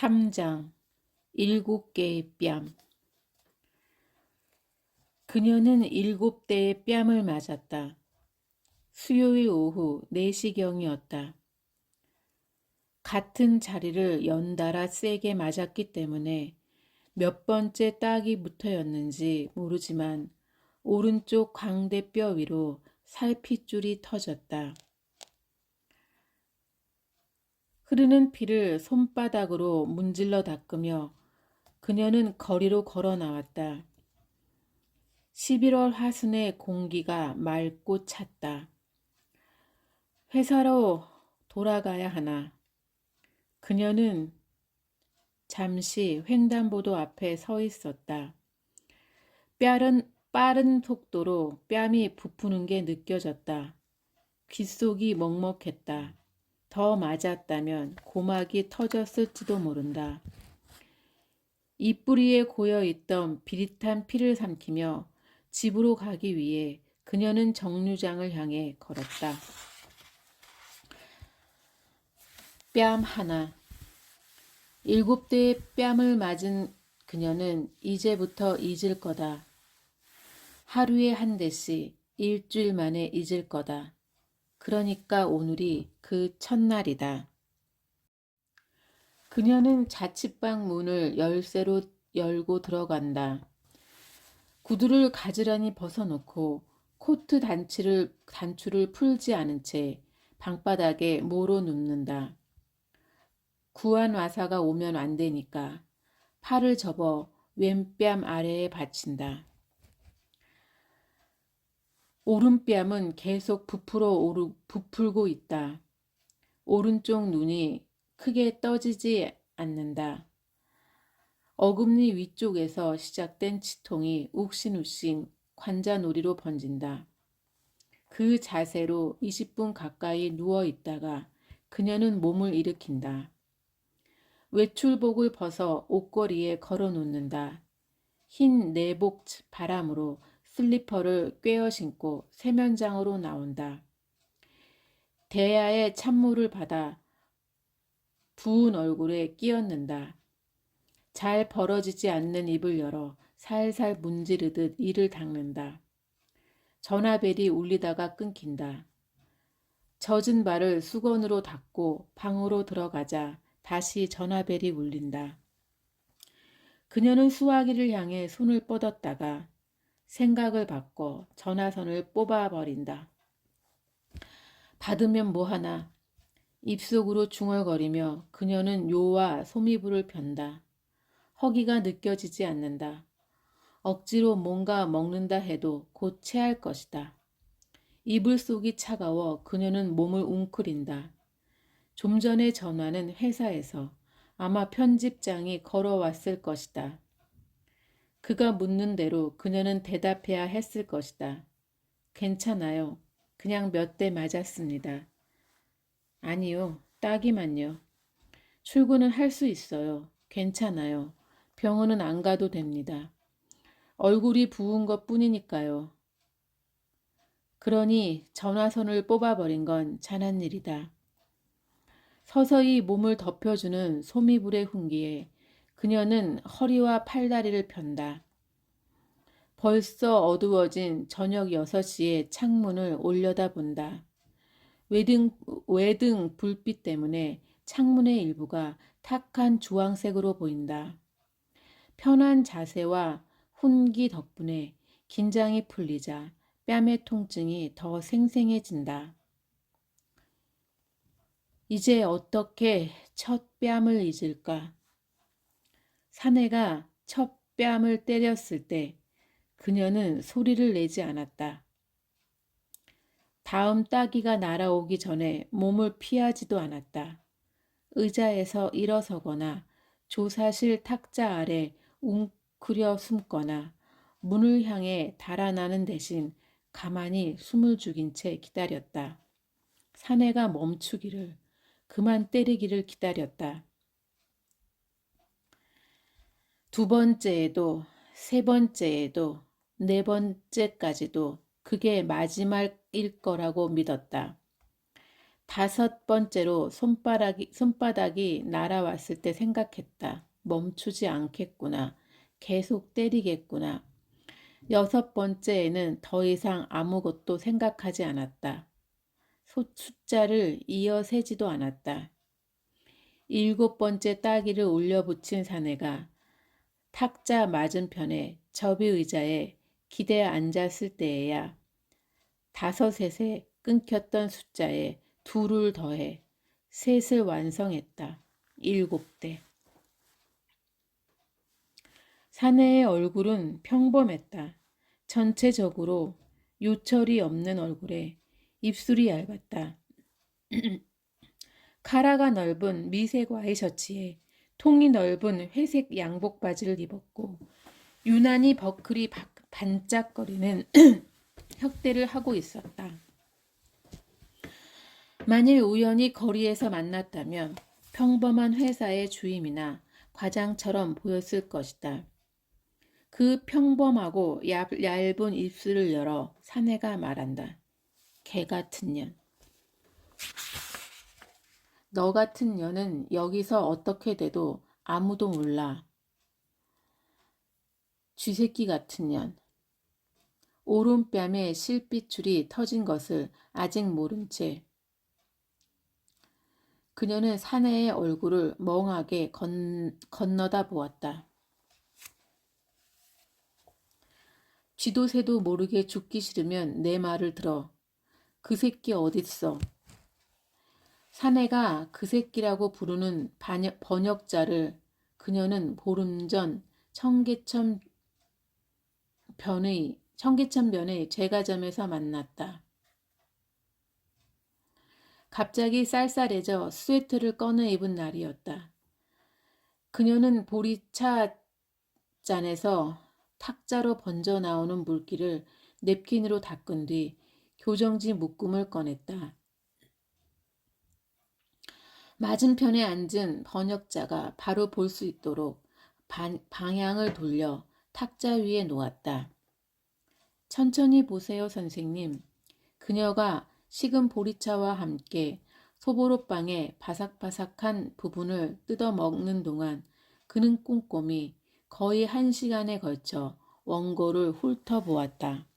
3장 7개의 뺨. 그녀는 7대의 뺨을 맞았다. 수요일 오후 4시경이었다. 같은 자리를 연달아 세게 맞았기 때문에 몇 번째 따기부터였는지 모르지만 오른쪽 광대뼈 위로 살핏줄이 터졌다. 흐르는 피를 손바닥으로 문질러 닦으며 그녀는 거리로 걸어 나왔다. 11월 하순의 공기가 맑고 찼다. 회사로 돌아가야 하나. 그녀는 잠시 횡단보도 앞에 서 있었다. 빠른 속도로 뺨이 부푸는 게 느껴졌다. 귓속이 먹먹했다. 더 맞았다면 고막이 터졌을지도 모른다. 입뿌리에 고여있던 비릿한 피를 삼키며 집으로 가기 위해 그녀는 정류장을 향해 걸었다. 뺨 하나. 7대의 뺨을 맞은 그녀는 이제부터 잊을 거다. 하루에 한 대씩 일주일 만에 잊을 거다. 그러니까 오늘이 그 첫날이다. 그녀는 자취방 문을 열쇠로 열고 들어간다. 구두를 가지런히 벗어놓고 코트 단추를 풀지 않은 채 방바닥에 모로 눕는다. 구한 와사가 오면 안 되니까 팔을 접어 왼뺨 아래에 받친다. 오른뺨은 계속 부풀고 있다. 오른쪽 눈이 크게 떠지지 않는다. 어금니 위쪽에서 시작된 치통이 욱신욱신 관자놀이로 번진다. 그 자세로 20분 가까이 누워 있다가 그녀는 몸을 일으킨다. 외출복을 벗어 옷걸이에 걸어 놓는다. 흰 내복 바람으로 슬리퍼를 꿰어 신고 세면장으로 나온다. 대야에 찬물을 받아 부은 얼굴에 끼얹는다. 잘 벌어지지 않는 입을 열어 살살 문지르듯 이를 닦는다. 전화벨이 울리다가 끊긴다. 젖은 발을 수건으로 닦고 방으로 들어가자 다시 전화벨이 울린다. 그녀는 수화기를 향해 손을 뻗었다가 생각을 바꿔 전화선을 뽑아버린다. 받으면 뭐하나. 입속으로 중얼거리며 그녀는 요와 소미불을 편다. 허기가 느껴지지 않는다. 억지로 뭔가 먹는다 해도 곧 체할 것이다. 이불 속이 차가워 그녀는 몸을 웅크린다. 좀 전의 전화는 회사에서 아마 편집장이 걸어왔을 것이다. 그가 묻는 대로 그녀는 대답해야 했을 것이다. 괜찮아요. 그냥 몇 대 맞았습니다. 아니요. 따기만요. 출근은 할 수 있어요. 괜찮아요. 병원은 안 가도 됩니다. 얼굴이 부은 것 뿐이니까요. 그러니 전화선을 뽑아버린 건 잔한 일이다. 서서히 몸을 덮여주는 소미불의 훈기에 그녀는 허리와 팔다리를 편다. 벌써 어두워진 저녁 6시에 창문을 올려다본다. 외등 불빛 때문에 창문의 일부가 탁한 주황색으로 보인다. 편한 자세와 훈기 덕분에 긴장이 풀리자 뺨의 통증이 더 생생해진다. 이제 어떻게 첫 뺨을 잊을까? 사내가 첫 뺨을 때렸을 때 그녀는 소리를 내지 않았다. 다음 따기가 날아오기 전에 몸을 피하지도 않았다. 의자에서 일어서거나 조사실 탁자 아래 웅크려 숨거나 문을 향해 달아나는 대신 가만히 숨을 죽인 채 기다렸다. 사내가 멈추기를, 그만 때리기를 기다렸다. 두 번째에도, 세 번째에도, 네 번째까지도 그게 마지막일 거라고 믿었다. 5번째로 손바닥이 날아왔을 때 생각했다. 멈추지 않겠구나. 계속 때리겠구나. 6번째에는 더 이상 아무것도 생각하지 않았다. 숫자를 이어 세지도 않았다. 7번째 따기를 올려붙인 사내가 탁자 맞은편에 접이 의자에 기대 앉았을 때에야 5셋에 끊겼던 숫자에 2를 더해 셋을 완성했다. 7대. 사내의 얼굴은 평범했다. 전체적으로 요철이 없는 얼굴에 입술이 얇았다. 카라가 넓은 미색 와이셔츠에 통이 넓은 회색 양복 바지를 입었고 유난히 버클이 반짝거리는 혁대를 하고 있었다. 만일 우연히 거리에서 만났다면 평범한 회사의 주임이나 과장처럼 보였을 것이다. 그 평범하고 얇은 입술을 열어 사내가 말한다. 개 같은 년. 너 같은 년은 여기서 어떻게 돼도 아무도 몰라. 쥐새끼 같은 년. 오른뺨에 실핏줄이 터진 것을 아직 모른 채 그녀는 사내의 얼굴을 멍하게 건너다 보았다. 쥐도 새도 모르게 죽기 싫으면 내 말을 들어. 그 새끼 어딨어? 사내가 그 새끼라고 부르는 번역자를 그녀는 보름 전 청계천변의 제과점에서 만났다. 갑자기 쌀쌀해져 스웨터를 꺼내 입은 날이었다. 그녀는 보리차 잔에서 탁자로 번져 나오는 물기를 냅킨으로 닦은 뒤 교정지 묶음을 꺼냈다. 맞은편에 앉은 번역자가 바로 볼 수 있도록 방향을 돌려 탁자 위에 놓았다. 천천히 보세요, 선생님. 그녀가 식은 보리차와 함께 소보로빵의 바삭바삭한 부분을 뜯어 먹는 동안 그는 꼼꼼히 거의 1시간에 걸쳐 원고를 훑어보았다.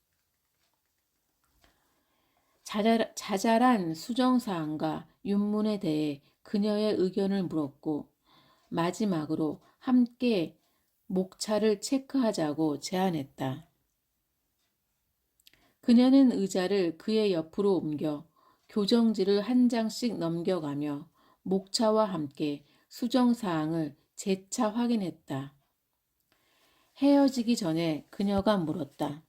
자잘한 수정사항과 윤문에 대해 그녀의 의견을 물었고 마지막으로 함께 목차를 체크하자고 제안했다. 그녀는 의자를 그의 옆으로 옮겨 교정지를 한 장씩 넘겨가며 목차와 함께 수정사항을 재차 확인했다. 헤어지기 전에 그녀가 물었다.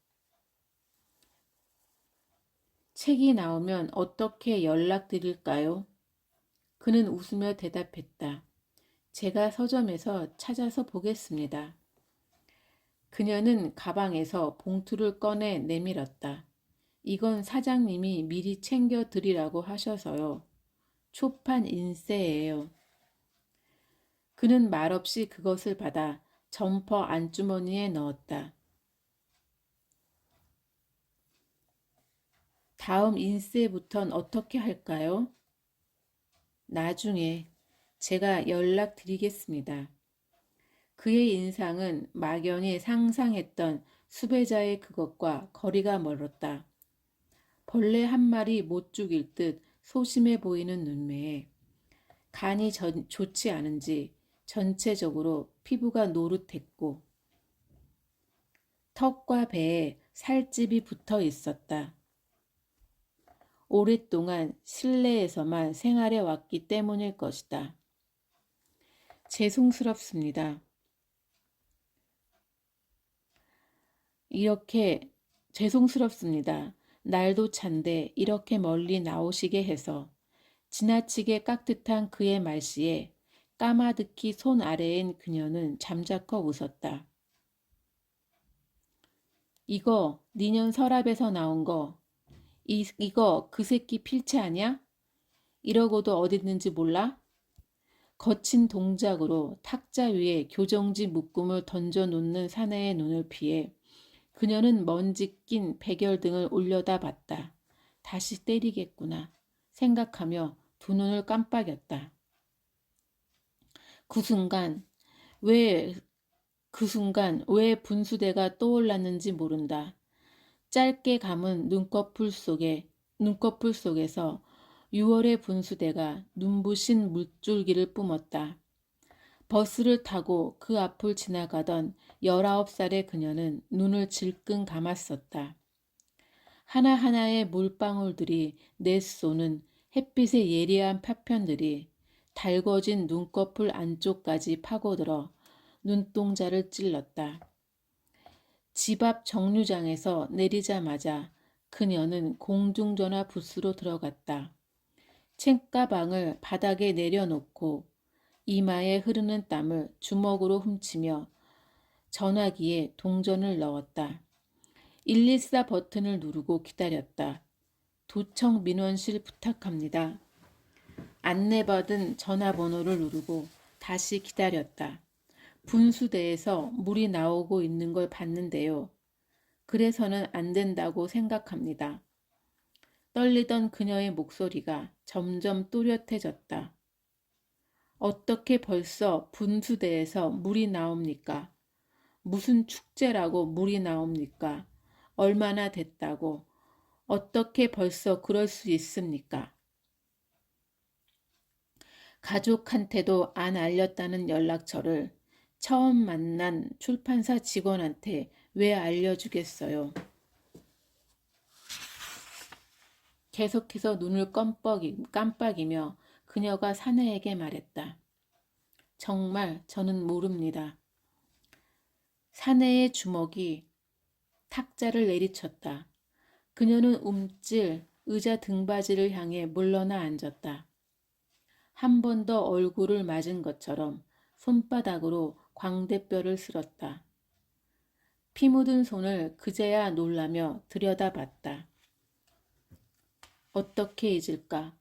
책이 나오면 어떻게 연락드릴까요? 그는 웃으며 대답했다. 제가 서점에서 찾아서 보겠습니다. 그녀는 가방에서 봉투를 꺼내 내밀었다. 이건 사장님이 미리 챙겨 드리라고 하셔서요. 초판 인쇄예요. 그는 말없이 그것을 받아 점퍼 안주머니에 넣었다. 다음 인쇄부턴 어떻게 할까요? 나중에 제가 연락드리겠습니다. 그의 인상은 막연히 상상했던 수배자의 그것과 거리가 멀었다. 벌레 한 마리 못 죽일 듯 소심해 보이는 눈매에 간이 좋지 않은지 전체적으로 피부가 노릇했고 턱과 배에 살집이 붙어 있었다. 오랫동안 실내에서만 생활해 왔기 때문일 것이다. 죄송스럽습니다. 죄송스럽습니다. 날도 찬데 이렇게 멀리 나오시게 해서. 지나치게 깍듯한 그의 말씨에 까마득히 손 아래인 그녀는 잠자코 웃었다. 이거 니년 서랍에서 나온 거. 이거 그 새끼 필체 아냐? 이러고도 어디 있는지 몰라? 거친 동작으로 탁자 위에 교정지 묶음을 던져놓는 사내의 눈을 피해 그녀는 먼지 낀 백열등을 올려다 봤다. 다시 때리겠구나 생각하며 두 눈을 깜빡였다. 그 순간 왜 분수대가 떠올랐는지 모른다. 짧게 감은 눈꺼풀 속에서 6월의 분수대가 눈부신 물줄기를 뿜었다. 버스를 타고 그 앞을 지나가던 19살의 그녀는 눈을 질끈 감았었다. 하나하나의 물방울들이 내쏘는 햇빛의 예리한 파편들이 달궈진 눈꺼풀 안쪽까지 파고들어 눈동자를 찔렀다. 집 앞 정류장에서 내리자마자 그녀는 공중전화 부스로 들어갔다. 책가방을 바닥에 내려놓고 이마에 흐르는 땀을 주먹으로 훔치며 전화기에 동전을 넣었다. 114 버튼을 누르고 기다렸다. 도청 민원실 부탁합니다. 안내받은 전화번호를 누르고 다시 기다렸다. 분수대에서 물이 나오고 있는 걸 봤는데요. 그래서는 안 된다고 생각합니다. 떨리던 그녀의 목소리가 점점 또렷해졌다. 어떻게 벌써 분수대에서 물이 나옵니까? 무슨 축제라고 물이 나옵니까? 얼마나 됐다고? 어떻게 벌써 그럴 수 있습니까? 가족한테도 안 알렸다는 연락처를 처음 만난 출판사 직원한테 왜 알려주겠어요? 계속해서 눈을 깜빡이며 그녀가 사내에게 말했다. 정말 저는 모릅니다. 사내의 주먹이 탁자를 내리쳤다. 그녀는 움찔 의자 등받이를 향해 물러나 앉았다. 한 번 더 얼굴을 맞은 것처럼 손바닥으로 광대뼈를 쓸었다. 피 묻은 손을 그제야 놀라며 들여다봤다. 어떻게 잊을까?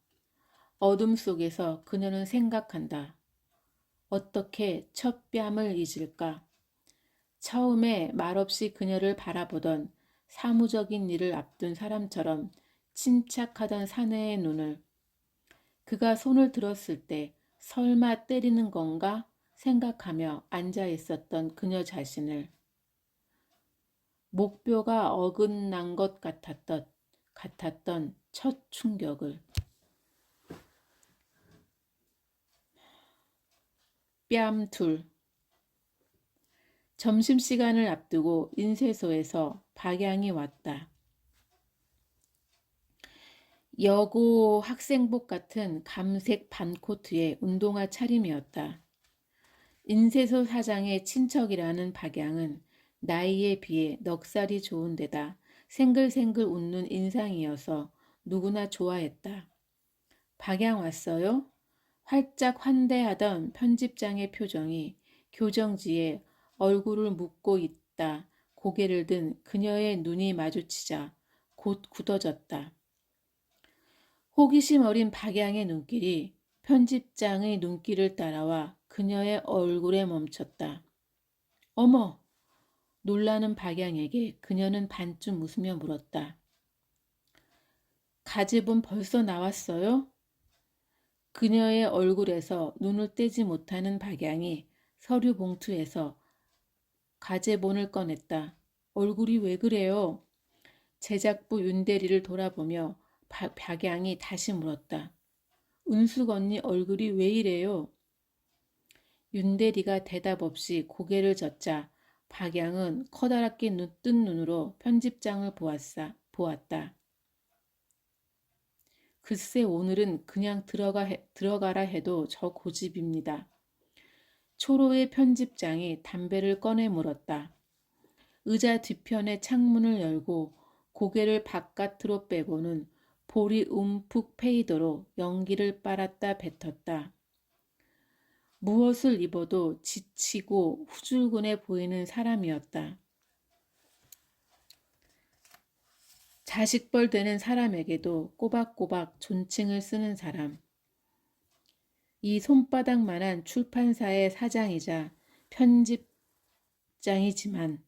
어둠 속에서 그녀는 생각한다. 어떻게 첫 뺨을 잊을까? 처음에 말없이 그녀를 바라보던 사무적인 일을 앞둔 사람처럼 침착하던 사내의 눈을 그가 손을 들었을 때 설마 때리는 건가 생각하며 앉아 있었던 그녀 자신을 목표가 어긋난 것 같았던 첫 충격을 뺨둘 점심시간을 앞두고 인쇄소에서 박양이 왔다. 여고 학생복 같은 감색 반코트에 운동화 차림이었다. 인쇄소 사장의 친척이라는 박양은 나이에 비해 넉살이 좋은 데다 생글생글 웃는 인상이어서 누구나 좋아했다. 박양 왔어요? 활짝 환대하던 편집장의 표정이 교정지에 얼굴을 묻고 있다 고개를 든 그녀의 눈이 마주치자 곧 굳어졌다. 호기심 어린 박양의 눈길이 편집장의 눈길을 따라와 그녀의 얼굴에 멈췄다. 어머! 놀라는 박양에게 그녀는 반쯤 웃으며 물었다. 가집은 벌써 나왔어요? 그녀의 얼굴에서 눈을 떼지 못하는 박양이 서류 봉투에서 가제본을 꺼냈다. 얼굴이 왜 그래요? 제작부 윤대리를 돌아보며 박양이 다시 물었다. 은숙 언니 얼굴이 왜 이래요? 윤대리가 대답 없이 고개를 젓자 박양은 커다랗게 뜬 눈으로 편집장을 보았다. 글쎄 오늘은 그냥 들어가라 해도 저 고집입니다. 초로의 편집장이 담배를 꺼내 물었다. 의자 뒤편의 창문을 열고 고개를 바깥으로 빼고는 볼이 움푹 패이도록 연기를 빨았다 뱉었다. 무엇을 입어도 지치고 후줄근해 보이는 사람이었다. 자식벌 되는 사람에게도 꼬박꼬박 존칭을 쓰는 사람. 이 손바닥만한 출판사의 사장이자 편집장이지만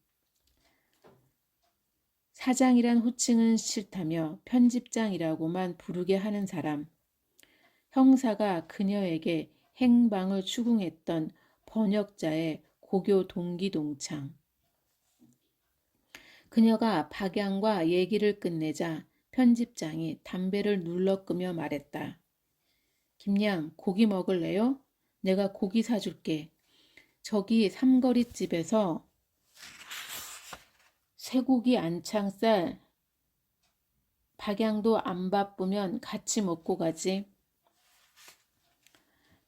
사장이란 호칭은 싫다며 편집장이라고만 부르게 하는 사람. 형사가 그녀에게 행방을 추궁했던 번역자의 고교 동기 동창. 그녀가 박양과 얘기를 끝내자 편집장이 담배를 눌러 끄며 말했다. 김양, 고기 먹을래요? 내가 고기 사줄게. 저기 삼거리집에서 쇠고기 안창살, 박양도 안 바쁘면 같이 먹고 가지.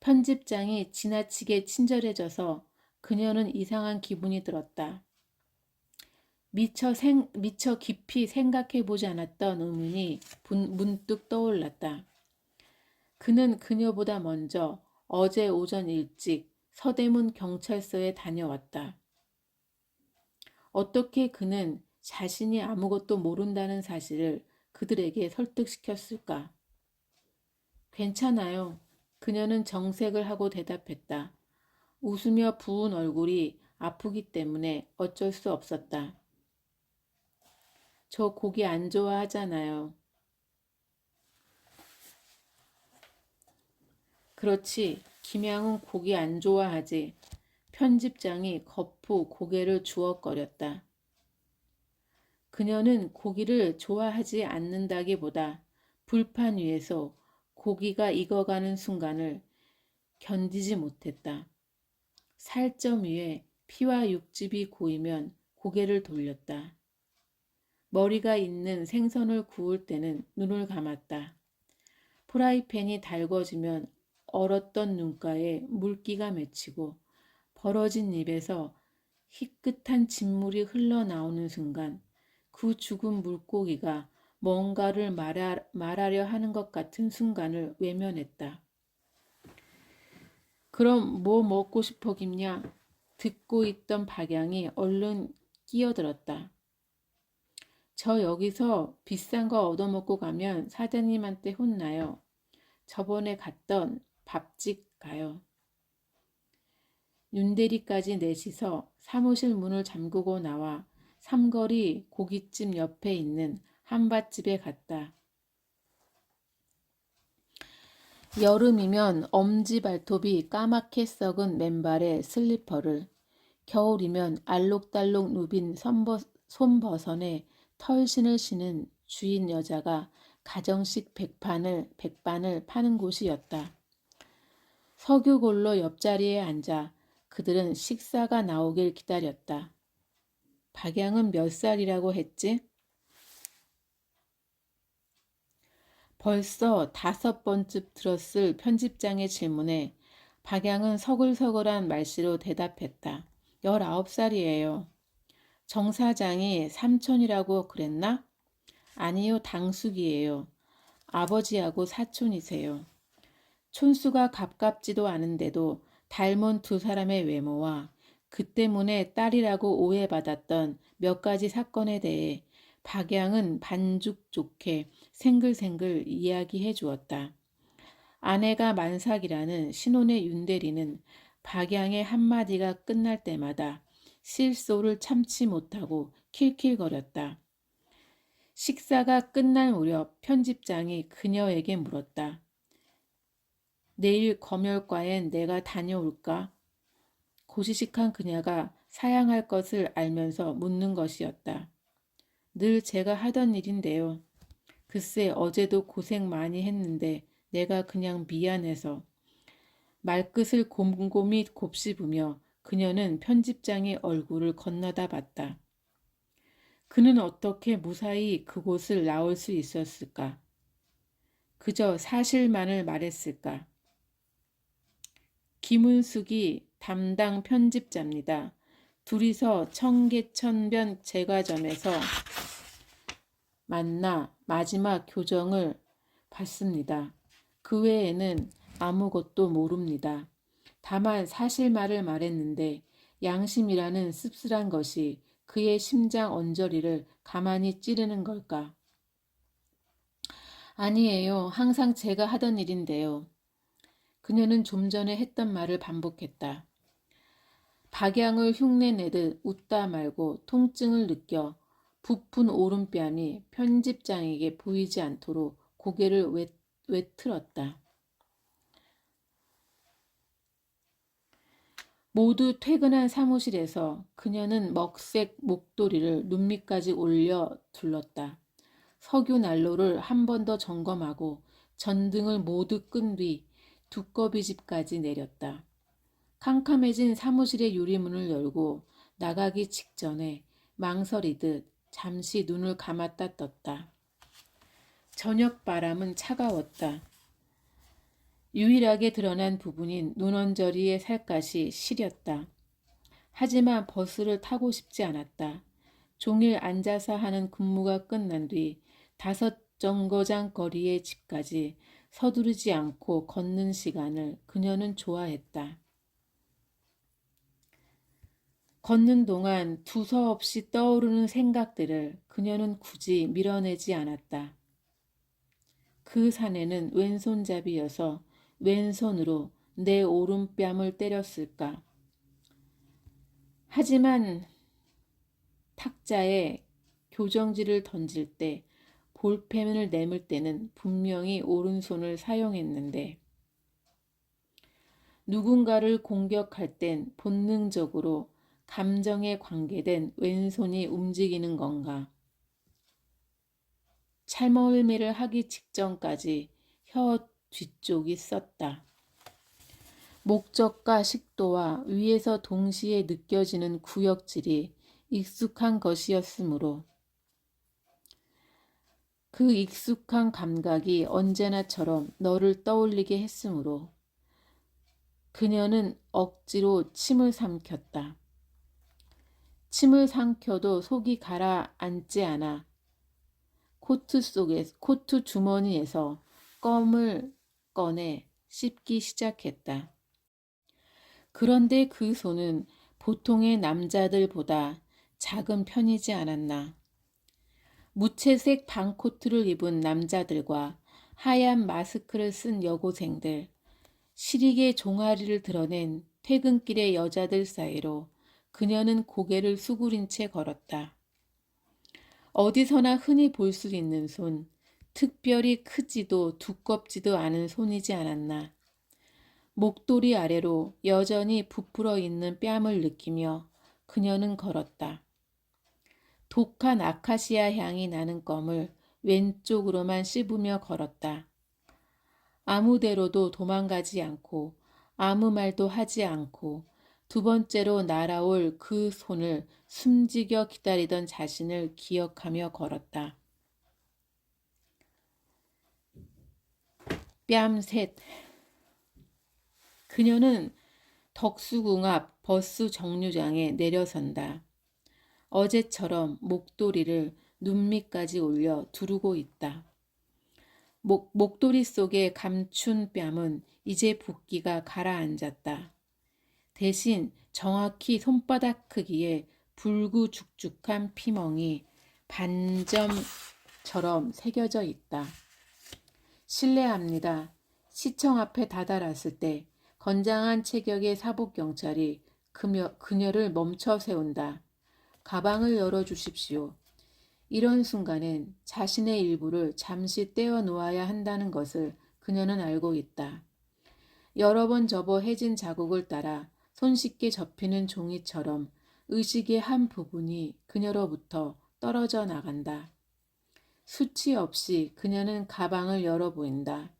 편집장이 지나치게 친절해져서 그녀는 이상한 기분이 들었다. 미처 깊이 생각해보지 않았던 의문이 문득 떠올랐다. 그는 그녀보다 먼저 어제 오전 일찍 서대문 경찰서에 다녀왔다. 어떻게 그는 자신이 아무것도 모른다는 사실을 그들에게 설득시켰을까? 괜찮아요. 그녀는 정색을 하고 대답했다. 웃으며 부은 얼굴이 아프기 때문에 어쩔 수 없었다. 저 고기 안 좋아하잖아요. 그렇지. 김양은 고기 안 좋아하지. 편집장이 거푸 고개를 주워거렸다. 그녀는 고기를 좋아하지 않는다기보다 불판 위에서 고기가 익어가는 순간을 견디지 못했다. 살점 위에 피와 육즙이 고이면 고개를 돌렸다. 머리가 있는 생선을 구울 때는 눈을 감았다. 프라이팬이 달궈지면 얼었던 눈가에 물기가 맺히고 벌어진 입에서 희끗한 진물이 흘러나오는 순간 그 죽은 물고기가 뭔가를 말하려 하는 것 같은 순간을 외면했다. 그럼 뭐 먹고 싶어 김냐? 듣고 있던 박양이 얼른 끼어들었다. 저 여기서 비싼 거 얻어먹고 가면 사장님한테 혼나요. 저번에 갔던 밥집 가요. 윤대리까지 넷이서 사무실 문을 잠그고 나와 삼거리 고깃집 옆에 있는 한밭집에 갔다. 여름이면 엄지발톱이 까맣게 썩은 맨발에 슬리퍼를, 겨울이면 알록달록 누빈 손버선에 털신을 신은 주인 여자가 가정식 백반을 파는 곳이었다. 석유골로 옆자리에 앉아 그들은 식사가 나오길 기다렸다. 박양은 몇 살이라고 했지? 벌써 5번쯤 들었을 편집장의 질문에 박양은 서글서글한 말씨로 대답했다. 19살이에요. 정 사장이 삼촌이라고 그랬나? 아니요, 당숙이에요. 아버지하고 사촌이세요. 촌수가 가깝지도 않은데도 닮은 두 사람의 외모와 그 때문에 딸이라고 오해받았던 몇 가지 사건에 대해 박양은 반죽 좋게 생글생글 이야기해 주었다. 아내가 만삭이라는 신혼의 윤대리는 박양의 한마디가 끝날 때마다 실소를 참지 못하고 킬킬거렸다. 식사가 끝날 무렵 편집장이 그녀에게 물었다. 내일 검열과엔 내가 다녀올까? 고지식한 그녀가 사양할 것을 알면서 묻는 것이었다. 늘 제가 하던 일인데요. 글쎄 어제도 고생 많이 했는데 내가 그냥 미안해서. 말끝을 곰곰이 곱씹으며 그녀는 편집장의 얼굴을 건너다 봤다. 그는 어떻게 무사히 그곳을 나올 수 있었을까? 그저 사실만을 말했을까? 김은숙이 담당 편집자입니다. 둘이서 청계천변 제과점에서 만나 마지막 교정을 받습니다. 그 외에는 아무것도 모릅니다. 다만 사실말을 말했는데 양심이라는 씁쓸한 것이 그의 심장 언저리를 가만히 찌르는 걸까? 아니에요. 항상 제가 하던 일인데요. 그녀는 좀 전에 했던 말을 반복했다. 박양을 흉내내듯 웃다 말고 통증을 느껴 부푼 오른뺨이 편집장에게 보이지 않도록 고개를 외틀었다. 모두 퇴근한 사무실에서 그녀는 먹색 목도리를 눈 밑까지 올려 둘렀다. 석유 난로를 한 번 더 점검하고 전등을 모두 끈 뒤 두꺼비 집까지 내렸다. 캄캄해진 사무실의 유리문을 열고 나가기 직전에 망설이듯 잠시 눈을 감았다 떴다. 저녁 바람은 차가웠다. 유일하게 드러난 부분인 눈언저리의 살갗이 시렸다. 하지만 버스를 타고 싶지 않았다. 종일 앉아서 하는 근무가 끝난 뒤 5정거장 거리의 집까지 서두르지 않고 걷는 시간을 그녀는 좋아했다. 걷는 동안 두서없이 떠오르는 생각들을 그녀는 굳이 밀어내지 않았다. 그 사내는 왼손잡이여서 왼손으로 내 오른뺨을 때렸을까. 하지만 탁자에 교정지를 던질 때 볼펜을 내밀 때는 분명히 오른손을 사용했는데 누군가를 공격할 땐 본능적으로 감정에 관계된 왼손이 움직이는 건가. 찰멀미를 하기 직전까지 혀 뒤쪽이 썼다. 목적과 식도와 위에서 동시에 느껴지는 구역질이 익숙한 것이었으므로 그 익숙한 감각이 언제나처럼 너를 떠올리게 했으므로 그녀는 억지로 침을 삼켰다. 침을 삼켜도 속이 가라앉지 않아 코트 주머니에서 껌을 꺼내 씹기 시작했다. 그런데 그 손은 보통의 남자들보다 작은 편이지 않았나. 무채색 반코트를 입은 남자들과 하얀 마스크를 쓴 여고생들, 시리게 종아리를 드러낸 퇴근길의 여자들 사이로 그녀는 고개를 수그린 채 걸었다. 어디서나 흔히 볼 수 있는 손, 특별히 크지도 두껍지도 않은 손이지 않았나. 목도리 아래로 여전히 부풀어 있는 뺨을 느끼며 그녀는 걸었다. 독한 아카시아 향이 나는 껌을 왼쪽으로만 씹으며 걸었다. 아무데로도 도망가지 않고 아무 말도 하지 않고 두 번째로 날아올 그 손을 숨지겨 기다리던 자신을 기억하며 걸었다. 뺨 셋. 그녀는 덕수궁 앞 버스 정류장에 내려선다. 어제처럼 목도리를 눈 밑까지 올려 두르고 있다. 목도리 속에 감춘 뺨은 이제 붓기가 가라앉았다. 대신 정확히 손바닥 크기의 불구죽죽한 피멍이 반점처럼 새겨져 있다. 실례합니다. 시청 앞에 다다랐을 때 건장한 체격의 사복경찰이 그녀를 멈춰 세운다. 가방을 열어주십시오. 이런 순간엔 자신의 일부를 잠시 떼어 놓아야 한다는 것을 그녀는 알고 있다. 여러 번 접어 해진 자국을 따라 손쉽게 접히는 종이처럼 의식의 한 부분이 그녀로부터 떨어져 나간다. 수치 없이 그녀는 가방을 열어 보인다.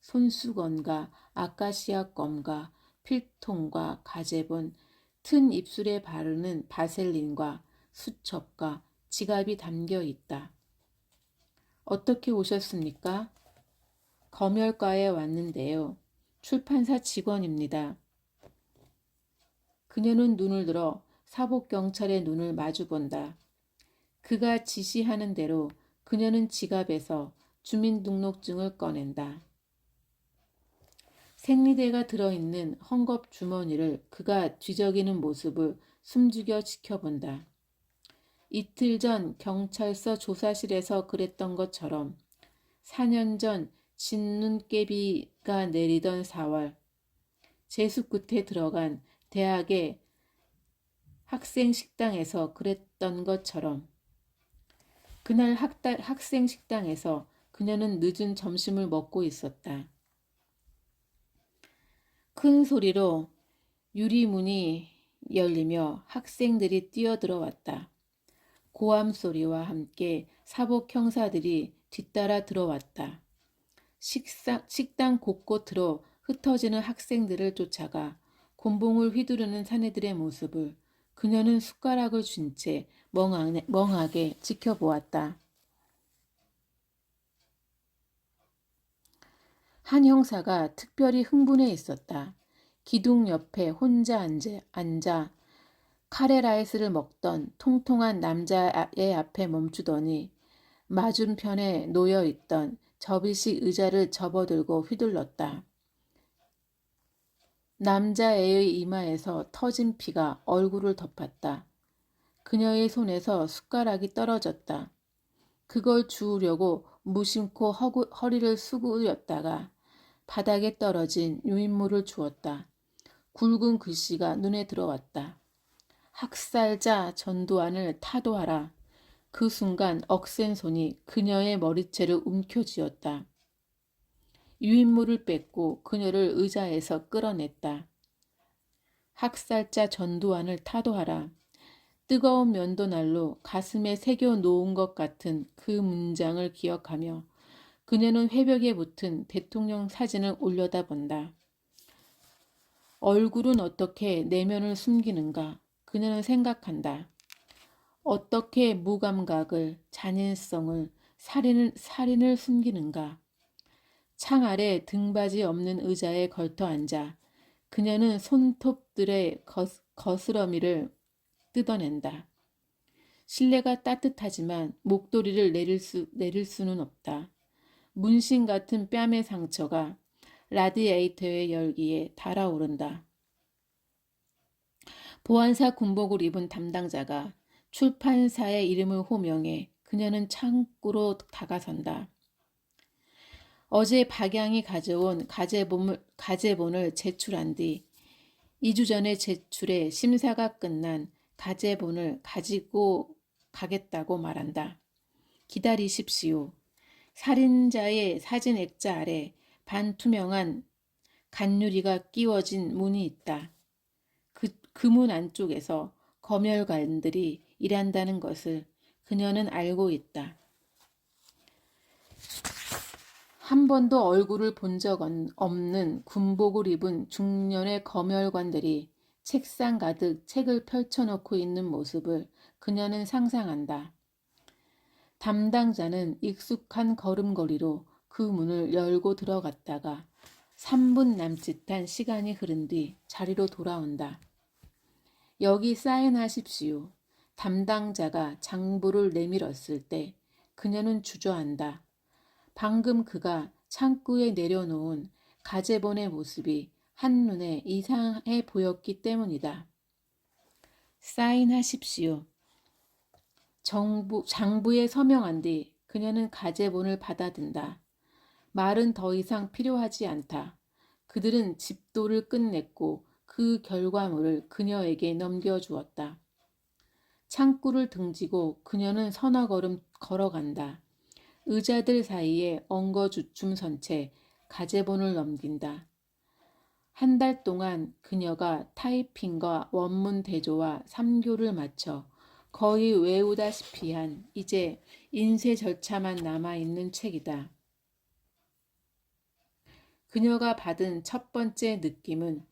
손수건과 아카시아 껌과 필통과 가제본, 튼 입술에 바르는 바셀린과 수첩과 지갑이 담겨 있다. 어떻게 오셨습니까? 검열과에 왔는데요. 출판사 직원입니다. 그녀는 눈을 들어 사복경찰의 눈을 마주본다. 그가 지시하는 대로 그녀는 지갑에서 주민등록증을 꺼낸다. 생리대가 들어있는 헝겊 주머니를 그가 뒤적이는 모습을 숨죽여 지켜본다. 이틀 전 경찰서 조사실에서 그랬던 것처럼 4년 전 진눈깨비가 내리던 4월 재수 끝에 들어간 대학의 학생 식당에서 그랬던 것처럼 그날 학생 식당에서 그녀는 늦은 점심을 먹고 있었다. 큰 소리로 유리문이 열리며 학생들이 뛰어들어왔다. 고함 소리와 함께 사복 형사들이 뒤따라 들어왔다. 식당 곳곳으로 흩어지는 학생들을 쫓아가 곤봉을 휘두르는 사내들의 모습을 그녀는 숟가락을 쥔 채 멍하게 지켜보았다. 한 형사가 특별히 흥분해 있었다. 기둥 옆에 혼자 앉아 카레라이스를 먹던 통통한 남자의 앞에 멈추더니 맞은편에 놓여있던 접이식 의자를 접어들고 휘둘렀다. 남자애의 이마에서 터진 피가 얼굴을 덮었다. 그녀의 손에서 숟가락이 떨어졌다. 그걸 주우려고 무심코 허리를 수그렸다가 바닥에 떨어진 유인물을 주었다. 굵은 글씨가 눈에 들어왔다. 학살자 전두환을 타도하라. 그 순간 억센 손이 그녀의 머리채를 움켜쥐었다. 유인물을 뺏고 그녀를 의자에서 끌어냈다. 학살자 전두환을 타도하라. 뜨거운 면도날로 가슴에 새겨 놓은 것 같은 그 문장을 기억하며 그녀는 회벽에 붙은 대통령 사진을 올려다본다. 얼굴은 어떻게 내면을 숨기는가? 그녀는 생각한다. 어떻게 무감각을, 잔인성을, 살인을 숨기는가? 창 아래 등받이 없는 의자에 걸터 앉아 그녀는 손톱들의 거스러미를 뜯어낸다. 실내가 따뜻하지만 목도리를 내릴 수는 없다. 문신 같은 뺨의 상처가 라디에이터의 열기에 달아오른다. 보안사 군복을 입은 담당자가 출판사의 이름을 호명해 그녀는 창구로 다가선다. 어제 박양이 가져온 가제본을 제출한 뒤 2주 전에 제출해 심사가 끝난 가제본을 가지고 가겠다고 말한다. 기다리십시오. 살인자의 사진 액자 아래 반투명한 간유리가 끼워진 문이 있다. 그 문 안쪽에서 검열관들이 일한다는 것을 그녀는 알고 있다. 한 번도 얼굴을 본 적 없는 군복을 입은 중년의 검열관들이 책상 가득 책을 펼쳐놓고 있는 모습을 그녀는 상상한다. 담당자는 익숙한 걸음걸이로 그 문을 열고 들어갔다가 3분 남짓한 시간이 흐른 뒤 자리로 돌아온다. 여기 사인하십시오. 담당자가 장부를 내밀었을 때 그녀는 주저한다. 방금 그가 창구에 내려놓은 가제본의 모습이 한눈에 이상해 보였기 때문이다. 사인하십시오. 장부에 서명한 뒤 그녀는 가제본을 받아든다. 말은 더 이상 필요하지 않다. 그들은 집도를 끝냈고 그 결과물을 그녀에게 넘겨주었다. 창구를 등지고 그녀는 서너 걸음 걸어간다. 의자들 사이에 엉거주춤 선 채 가제본을 넘긴다. 한 달 동안 그녀가 타이핑과 원문 대조와 3교를 마쳐 거의 외우다시피 한 이제 인쇄 절차만 남아있는 책이다. 그녀가 받은 첫 번째 느낌은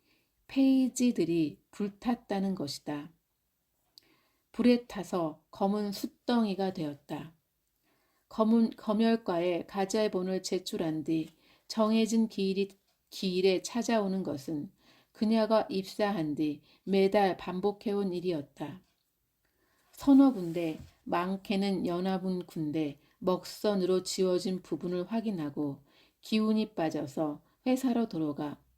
페이지들이 불탔다는 것이다. 불에 타서 검은 숯덩이가 되었다. 검열과에 가제본을 제출한 뒤 정해진 기일에 찾아오는 것은 그녀가 입사한 뒤 매달 반복해온 일이었다. 서너 군데, 많게는 연합군 군대, 먹선으로 지워진 부분을 확인하고 기운이 빠져서 회사로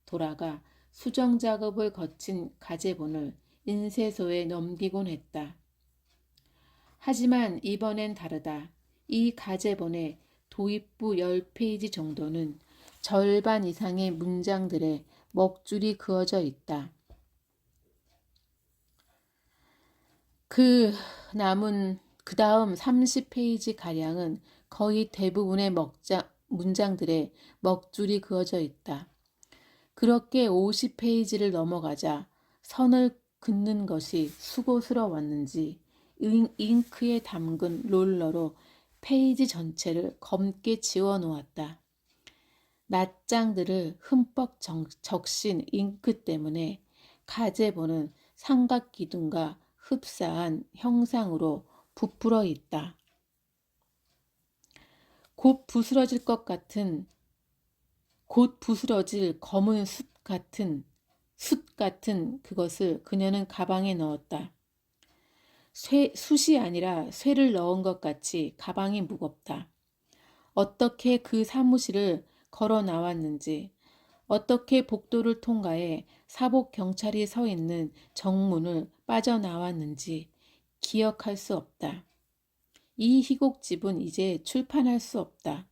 돌아가 수정 작업을 거친 가제본을 인쇄소에 넘기곤 했다. 하지만 이번엔 다르다. 이 가제본의 도입부 10페이지 정도는 절반 이상의 문장들에 먹줄이 그어져 있다. 그 다음 30페이지 가량은 거의 대부분의 문장들에 먹줄이 그어져 있다. 그렇게 50페이지를 넘어가자 선을 긋는 것이 수고스러웠는지 잉크에 담근 롤러로 페이지 전체를 검게 지워놓았다. 낱장들을 흠뻑 적신 잉크 때문에 가제본은 삼각기둥과 흡사한 형상으로 부풀어 있다. 곧 부스러질 검은 숯 같은 그것을 그녀는 가방에 넣었다. 숯이 아니라 쇠를 넣은 것 같이 가방이 무겁다. 어떻게 그 사무실을 걸어 나왔는지, 어떻게 복도를 통과해 사복 경찰이 서 있는 정문을 빠져나왔는지 기억할 수 없다. 이 희곡집은 이제 출판할 수 없다.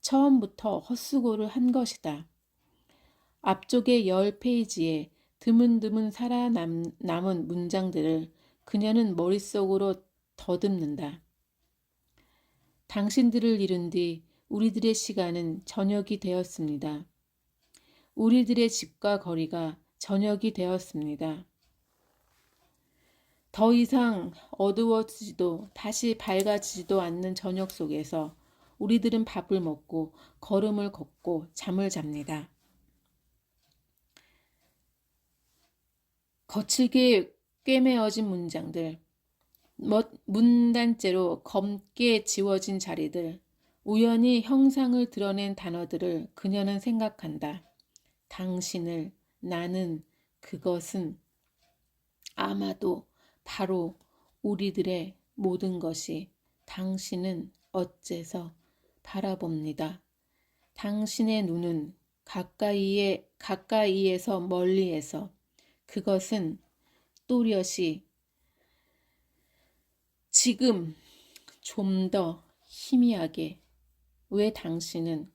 처음부터 헛수고를 한 것이다. 앞쪽의 10페이지에 드문드문 살아남은 문장들을 그녀는 머릿속으로 더듬는다. 당신들을 잃은 뒤 우리들의 시간은 저녁이 되었습니다. 우리들의 집과 거리가 저녁이 되었습니다. 더 이상 어두워지지도 다시 밝아지지도 않는 저녁 속에서 우리들은 밥을 먹고 걸음을 걷고 잠을 잡니다. 거칠게 꿰매어진 문장들, 문단째로 검게 지워진 자리들, 우연히 형상을 드러낸 단어들을 그녀는 생각한다. 당신을, 나는, 그것은, 아마도, 바로 우리들의 모든 것이 당신은 어째서 바라봅니다. 당신의 눈은 가까이에서 멀리에서 그것은 또렷이 지금 좀 더 희미하게 왜 당신은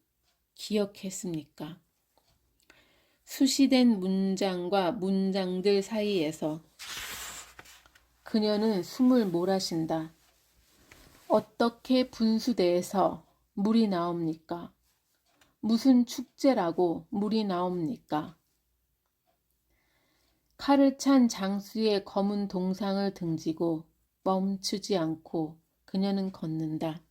기억했습니까? 수시된 문장과 문장들 사이에서 그녀는 숨을 몰아쉰다. 어떻게 분수대에서 물이 나옵니까? 무슨 축제라고 물이 나옵니까? 칼을 찬 장수의 검은 동상을 등지고 멈추지 않고 그녀는 걷는다.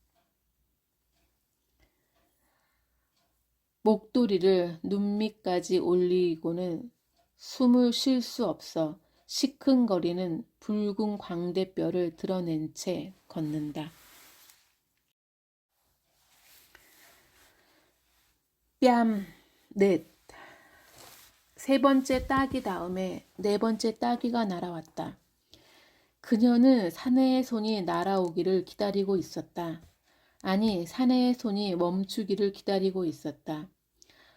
목도리를 눈밑까지 올리고는 숨을 쉴 수 없어 시큰거리는 붉은 광대뼈를 드러낸 채 걷는다. 뺨, 넷. 세 번째 따기 다음에 네 번째 따기가 날아왔다. 그녀는 사내의 손이 날아오기를 기다리고 있었다. 아니, 사내의 손이 멈추기를 기다리고 있었다.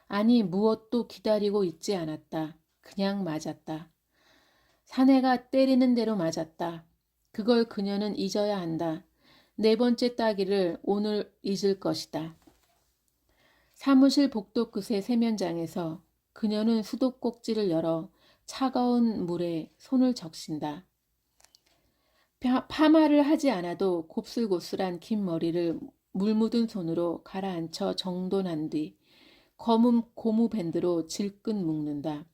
아니, 무엇도 기다리고 있지 않았다. 그냥 맞았다. 사내가 때리는 대로 맞았다. 그걸 그녀는 잊어야 한다. 네 번째 따기를 오늘 잊을 것이다. 사무실 복도 끝의 세면장에서 그녀는 수도꼭지를 열어 차가운 물에 손을 적신다. 파마를 하지 않아도 곱슬곱슬한 긴 머리를 물 묻은 손으로 가라앉혀 정돈한 뒤 검은 고무 밴드로 질끈 묶는다.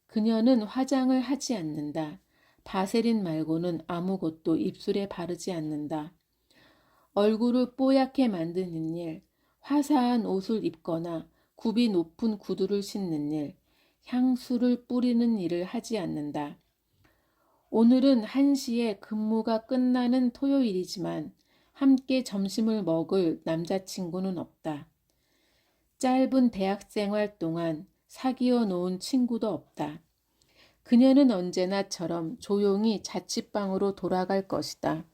그녀는 화장을 하지 않는다. 바세린 말고는 아무것도 입술에 바르지 않는다. 얼굴을 뽀얗게 만드는 일, 화사한 옷을 입거나 굽이 높은 구두를 신는 일, 향수를 뿌리는 일을 하지 않는다. 오늘은 1시에 근무가 끝나는 토요일이지만 함께 점심을 먹을 남자친구는 없다. 짧은 대학생활 동안 사귀어 놓은 친구도 없다. 그녀는 언제나처럼 조용히 자취방으로 돌아갈 것이다.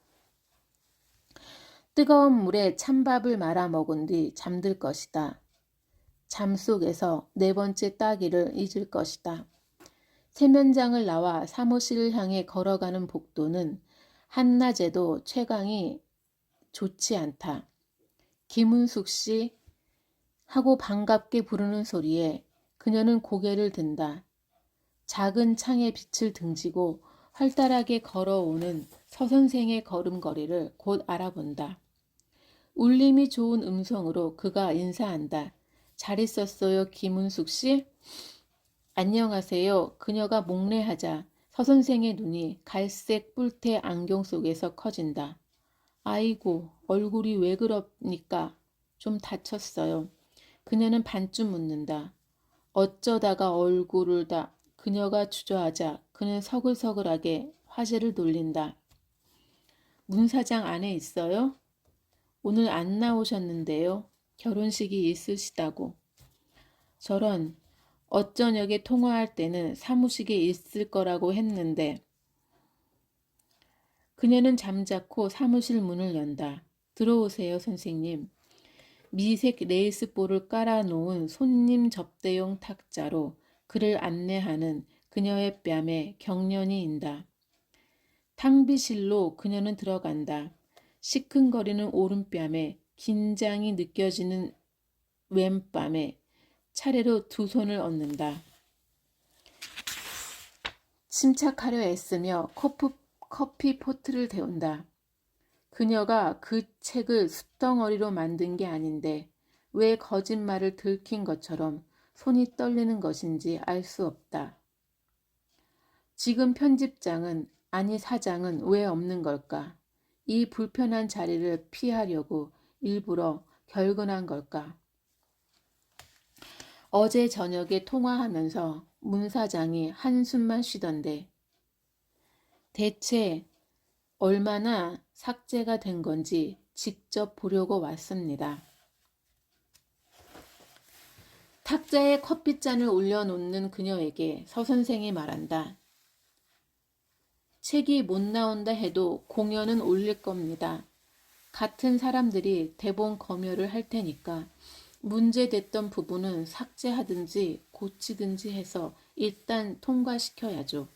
뜨거운 물에 찬밥을 말아 먹은 뒤 잠들 것이다. 잠 속에서 네 번째 따기를 잊을 것이다. 세면장을 나와 사무실을 향해 걸어가는 복도는 한낮에도 최강이 좋지 않다. 김은숙 씨 하고 반갑게 부르는 소리에 그녀는 고개를 든다. 작은 창에 빛을 등지고 활달하게 걸어오는 서선생의 걸음걸이를 곧 알아본다. 울림이 좋은 음성으로 그가 인사한다. 잘 있었어요, 김은숙 씨? 안녕하세요. 그녀가 목례하자 서선생의 눈이 갈색 뿔테 안경 속에서 커진다. 아이고, 얼굴이 왜 그럽니까? 좀 다쳤어요. 그녀는 반쯤 웃는다. 어쩌다가 얼굴을 다 그녀가 주저하자 그는 서글서글하게 화제를 돌린다. 문 사장 안에 있어요? 오늘 안 나오셨는데요. 결혼식이 있으시다고. 저런, 어쩌녁에 통화할 때는 사무실에 있을 거라고 했는데. 그녀는 잠자코 사무실 문을 연다. 들어오세요, 선생님. 미색 레이스볼을 깔아놓은 손님 접대용 탁자로 그를 안내하는 그녀의 뺨에 경련이 인다. 탕비실로 그녀는 들어간다. 시큰거리는 오른뺨에 긴장이 느껴지는 왼뺨에 차례로 두 손을 얹는다. 침착하려 애쓰며 커피 포트를 데운다. 그녀가 그 책을 숫덩어리로 만든 게 아닌데 왜 거짓말을 들킨 것처럼 손이 떨리는 것인지 알 수 없다. 지금 편집장은 아니 사장은 왜 없는 걸까? 이 불편한 자리를 피하려고 일부러 결근한 걸까? 어제 저녁에 통화하면서 문 사장이 한숨만 쉬던데 대체 얼마나 삭제가 된 건지 직접 보려고 왔습니다. 탁자에 커피잔을 올려놓는 그녀에게 서선생이 말한다. 책이 못 나온다 해도 공연은 올릴 겁니다. 같은 사람들이 대본 검열을 할 테니까 문제됐던 부분은 삭제하든지 고치든지 해서 일단 통과시켜야죠.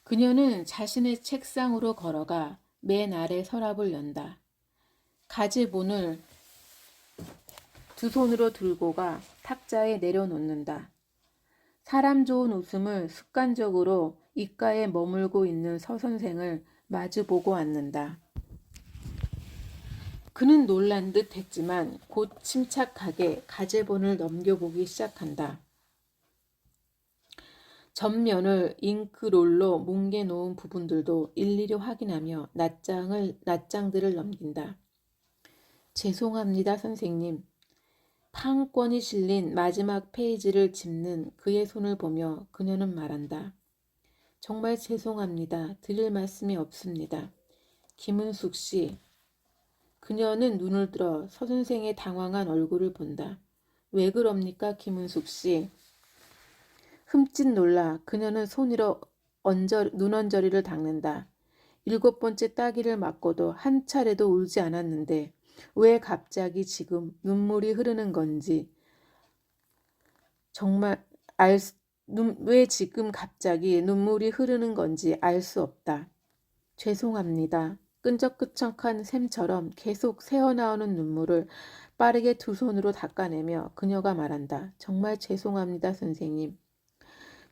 그녀는 자신의 책상으로 걸어가 맨 아래 서랍을 연다. 가제본을 두 손으로 들고 가 탁자에 내려놓는다. 사람 좋은 웃음을 습관적으로 입가에 머물고 있는 서선생을 마주보고 앉는다. 그는 놀란 듯 했지만 곧 침착하게 가제본을 넘겨보기 시작한다. 전면을 잉크롤로 뭉개놓은 부분들도 일일이 확인하며 낱장들을 넘긴다. 죄송합니다, 선생님. 판권이 실린 마지막 페이지를 짚는 그의 손을 보며 그녀는 말한다. 정말 죄송합니다. 드릴 말씀이 없습니다. 김은숙 씨. 그녀는 눈을 들어 서선생의 당황한 얼굴을 본다. 왜 그럽니까, 김은숙 씨? 흠칫 놀라 그녀는 손으로 눈언저리를 닦는다. 7번째 따기를 맞고도 한 차례도 울지 않았는데 왜 갑자기 지금 눈물이 흐르는 건지 정말 왜 지금 갑자기 눈물이 흐르는 건지 알 수 없다. 죄송합니다. 끈적끈적한 샘처럼 계속 새어나오는 눈물을 빠르게 두 손으로 닦아내며 그녀가 말한다. 정말 죄송합니다, 선생님.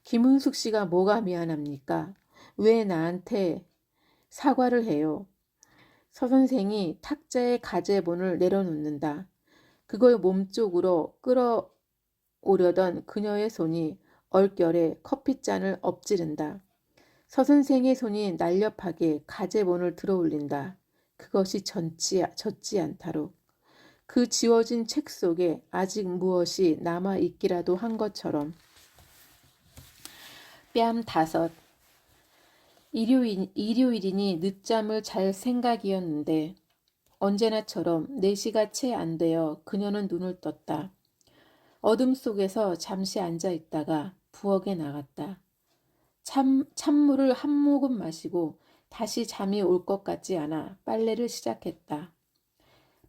김은숙 씨가 뭐가 미안합니까? 왜 나한테 사과를 해요? 서선생이 탁자에 가제본을 내려놓는다. 그걸 몸쪽으로 끌어오려던 그녀의 손이 얼결에 커피잔을 엎지른다. 서선생의 손이 날렵하게 가제본을 들어올린다. 그것이 젖지 않다록. 그 지워진 책 속에 아직 무엇이 남아있기라도 한 것처럼. 뺨 5. 일요일이니 늦잠을 잘 생각이었는데 언제나처럼 4시가 채 안 되어 그녀는 눈을 떴다. 어둠 속에서 잠시 앉아 있다가 부엌에 나갔다. 찬물을 한 모금 마시고 다시 잠이 올 것 같지 않아 빨래를 시작했다.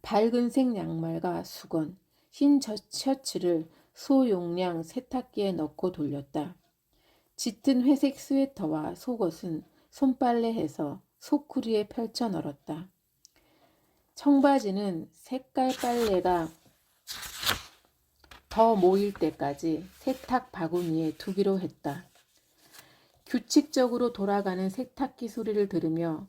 밝은색 양말과 수건, 흰 셔츠를 소용량 세탁기에 넣고 돌렸다. 짙은 회색 스웨터와 속옷은 손빨래해서 소쿠리에 펼쳐 널었다. 청바지는 색깔 빨래가 더 모일 때까지 세탁 바구니에 두기로 했다. 규칙적으로 돌아가는 세탁기 소리를 들으며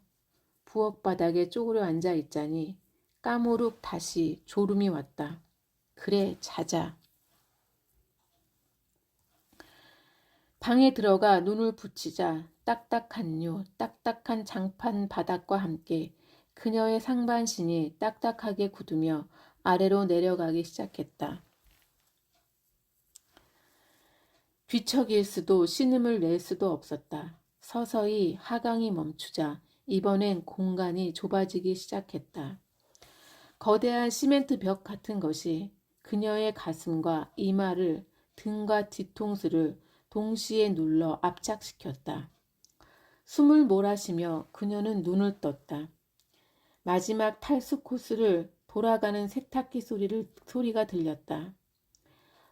부엌 바닥에 쪼그려 앉아 있자니 까무룩 다시 졸음이 왔다. 그래, 자자. 방에 들어가 눈을 붙이자 딱딱한 장판 바닥과 함께 그녀의 상반신이 딱딱하게 굳으며 아래로 내려가기 시작했다. 뒤척일 수도 신음을 낼 수도 없었다. 서서히 하강이 멈추자 이번엔 공간이 좁아지기 시작했다. 거대한 시멘트 벽 같은 것이 그녀의 가슴과 이마를 등과 뒤통수를 동시에 눌러 압착시켰다. 숨을 몰아쉬며 그녀는 눈을 떴다. 마지막 탈수 코스를 돌아가는 세탁기 소리가 들렸다.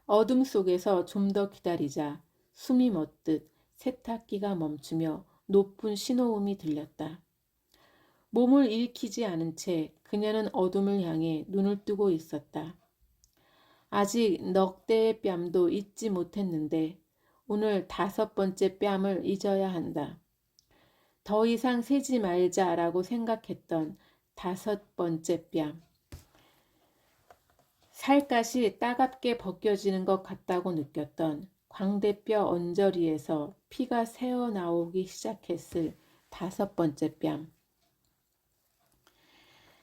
어둠 속에서 좀 더 기다리자 숨이 멎듯 세탁기가 멈추며 높은 신호음이 들렸다. 몸을 일으키지 않은 채 그녀는 어둠을 향해 눈을 뜨고 있었다. 아직 넉 대의 뺨도 잊지 못했는데 오늘 5번째 뺨을 잊어야 한다. 더 이상 세지 말자라고 생각했던 5번째 뺨. 살갗이 따갑게 벗겨지는 것 같다고 느꼈던 광대뼈 언저리에서 피가 새어나오기 시작했을 5번째 뺨.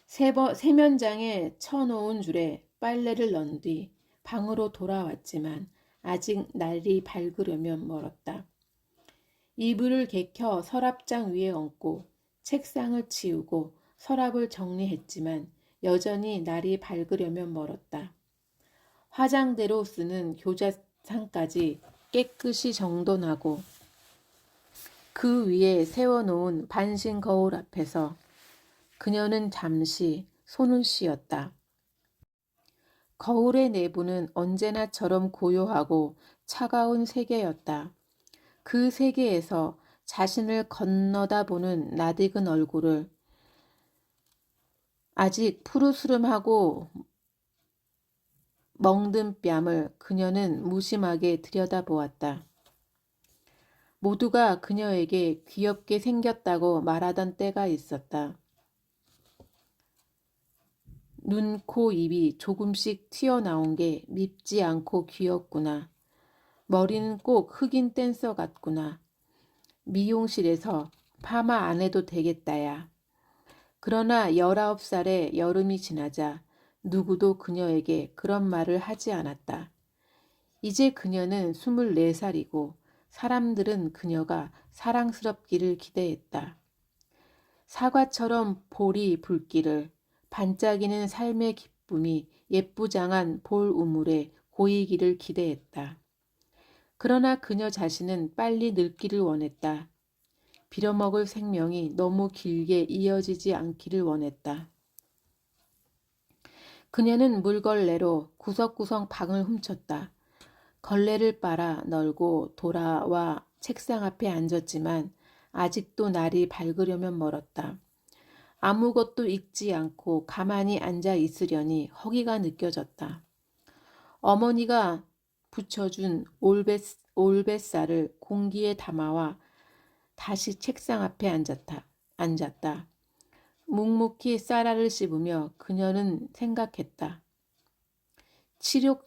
세면장에 쳐놓은 줄에 빨래를 넣은 뒤 방으로 돌아왔지만 아직 날이 밝으려면 멀었다. 이불을 개켜 서랍장 위에 얹고 책상을 치우고 서랍을 정리했지만 여전히 날이 밝으려면 멀었다. 화장대로 쓰는 교자상까지 깨끗이 정돈하고 그 위에 세워놓은 반신 거울 앞에서 그녀는 잠시 손을 쉬었다. 거울의 내부는 언제나처럼 고요하고 차가운 세계였다. 그 세계에서 자신을 건너다 보는 낯익은 얼굴을 아직 푸르스름하고 멍든 뺨을 그녀는 무심하게 들여다보았다. 모두가 그녀에게 귀엽게 생겼다고 말하던 때가 있었다. 눈, 코, 입이 조금씩 튀어나온 게 밉지 않고 귀엽구나. 머리는 꼭 흑인 댄서 같구나. 미용실에서 파마 안 해도 되겠다야. 그러나 19살의 여름이 지나자 누구도 그녀에게 그런 말을 하지 않았다. 이제 그녀는 24살이고 사람들은 그녀가 사랑스럽기를 기대했다. 사과처럼 볼이 붉기를 반짝이는 삶의 기쁨이 예쁘장한 볼 우물에 고이기를 기대했다. 그러나 그녀 자신은 빨리 늙기를 원했다. 빌어먹을 생명이 너무 길게 이어지지 않기를 원했다. 그녀는 물걸레로 구석구석 방을 훔쳤다. 걸레를 빨아 널고 돌아와 책상 앞에 앉았지만 아직도 날이 밝으려면 멀었다. 아무것도 읽지 않고 가만히 앉아 있으려니 허기가 느껴졌다. 어머니가 부쳐준 올뱃살을 공기에 담아와 다시 책상 앞에 앉았다. 묵묵히 쌀알을 씹으며 그녀는 생각했다.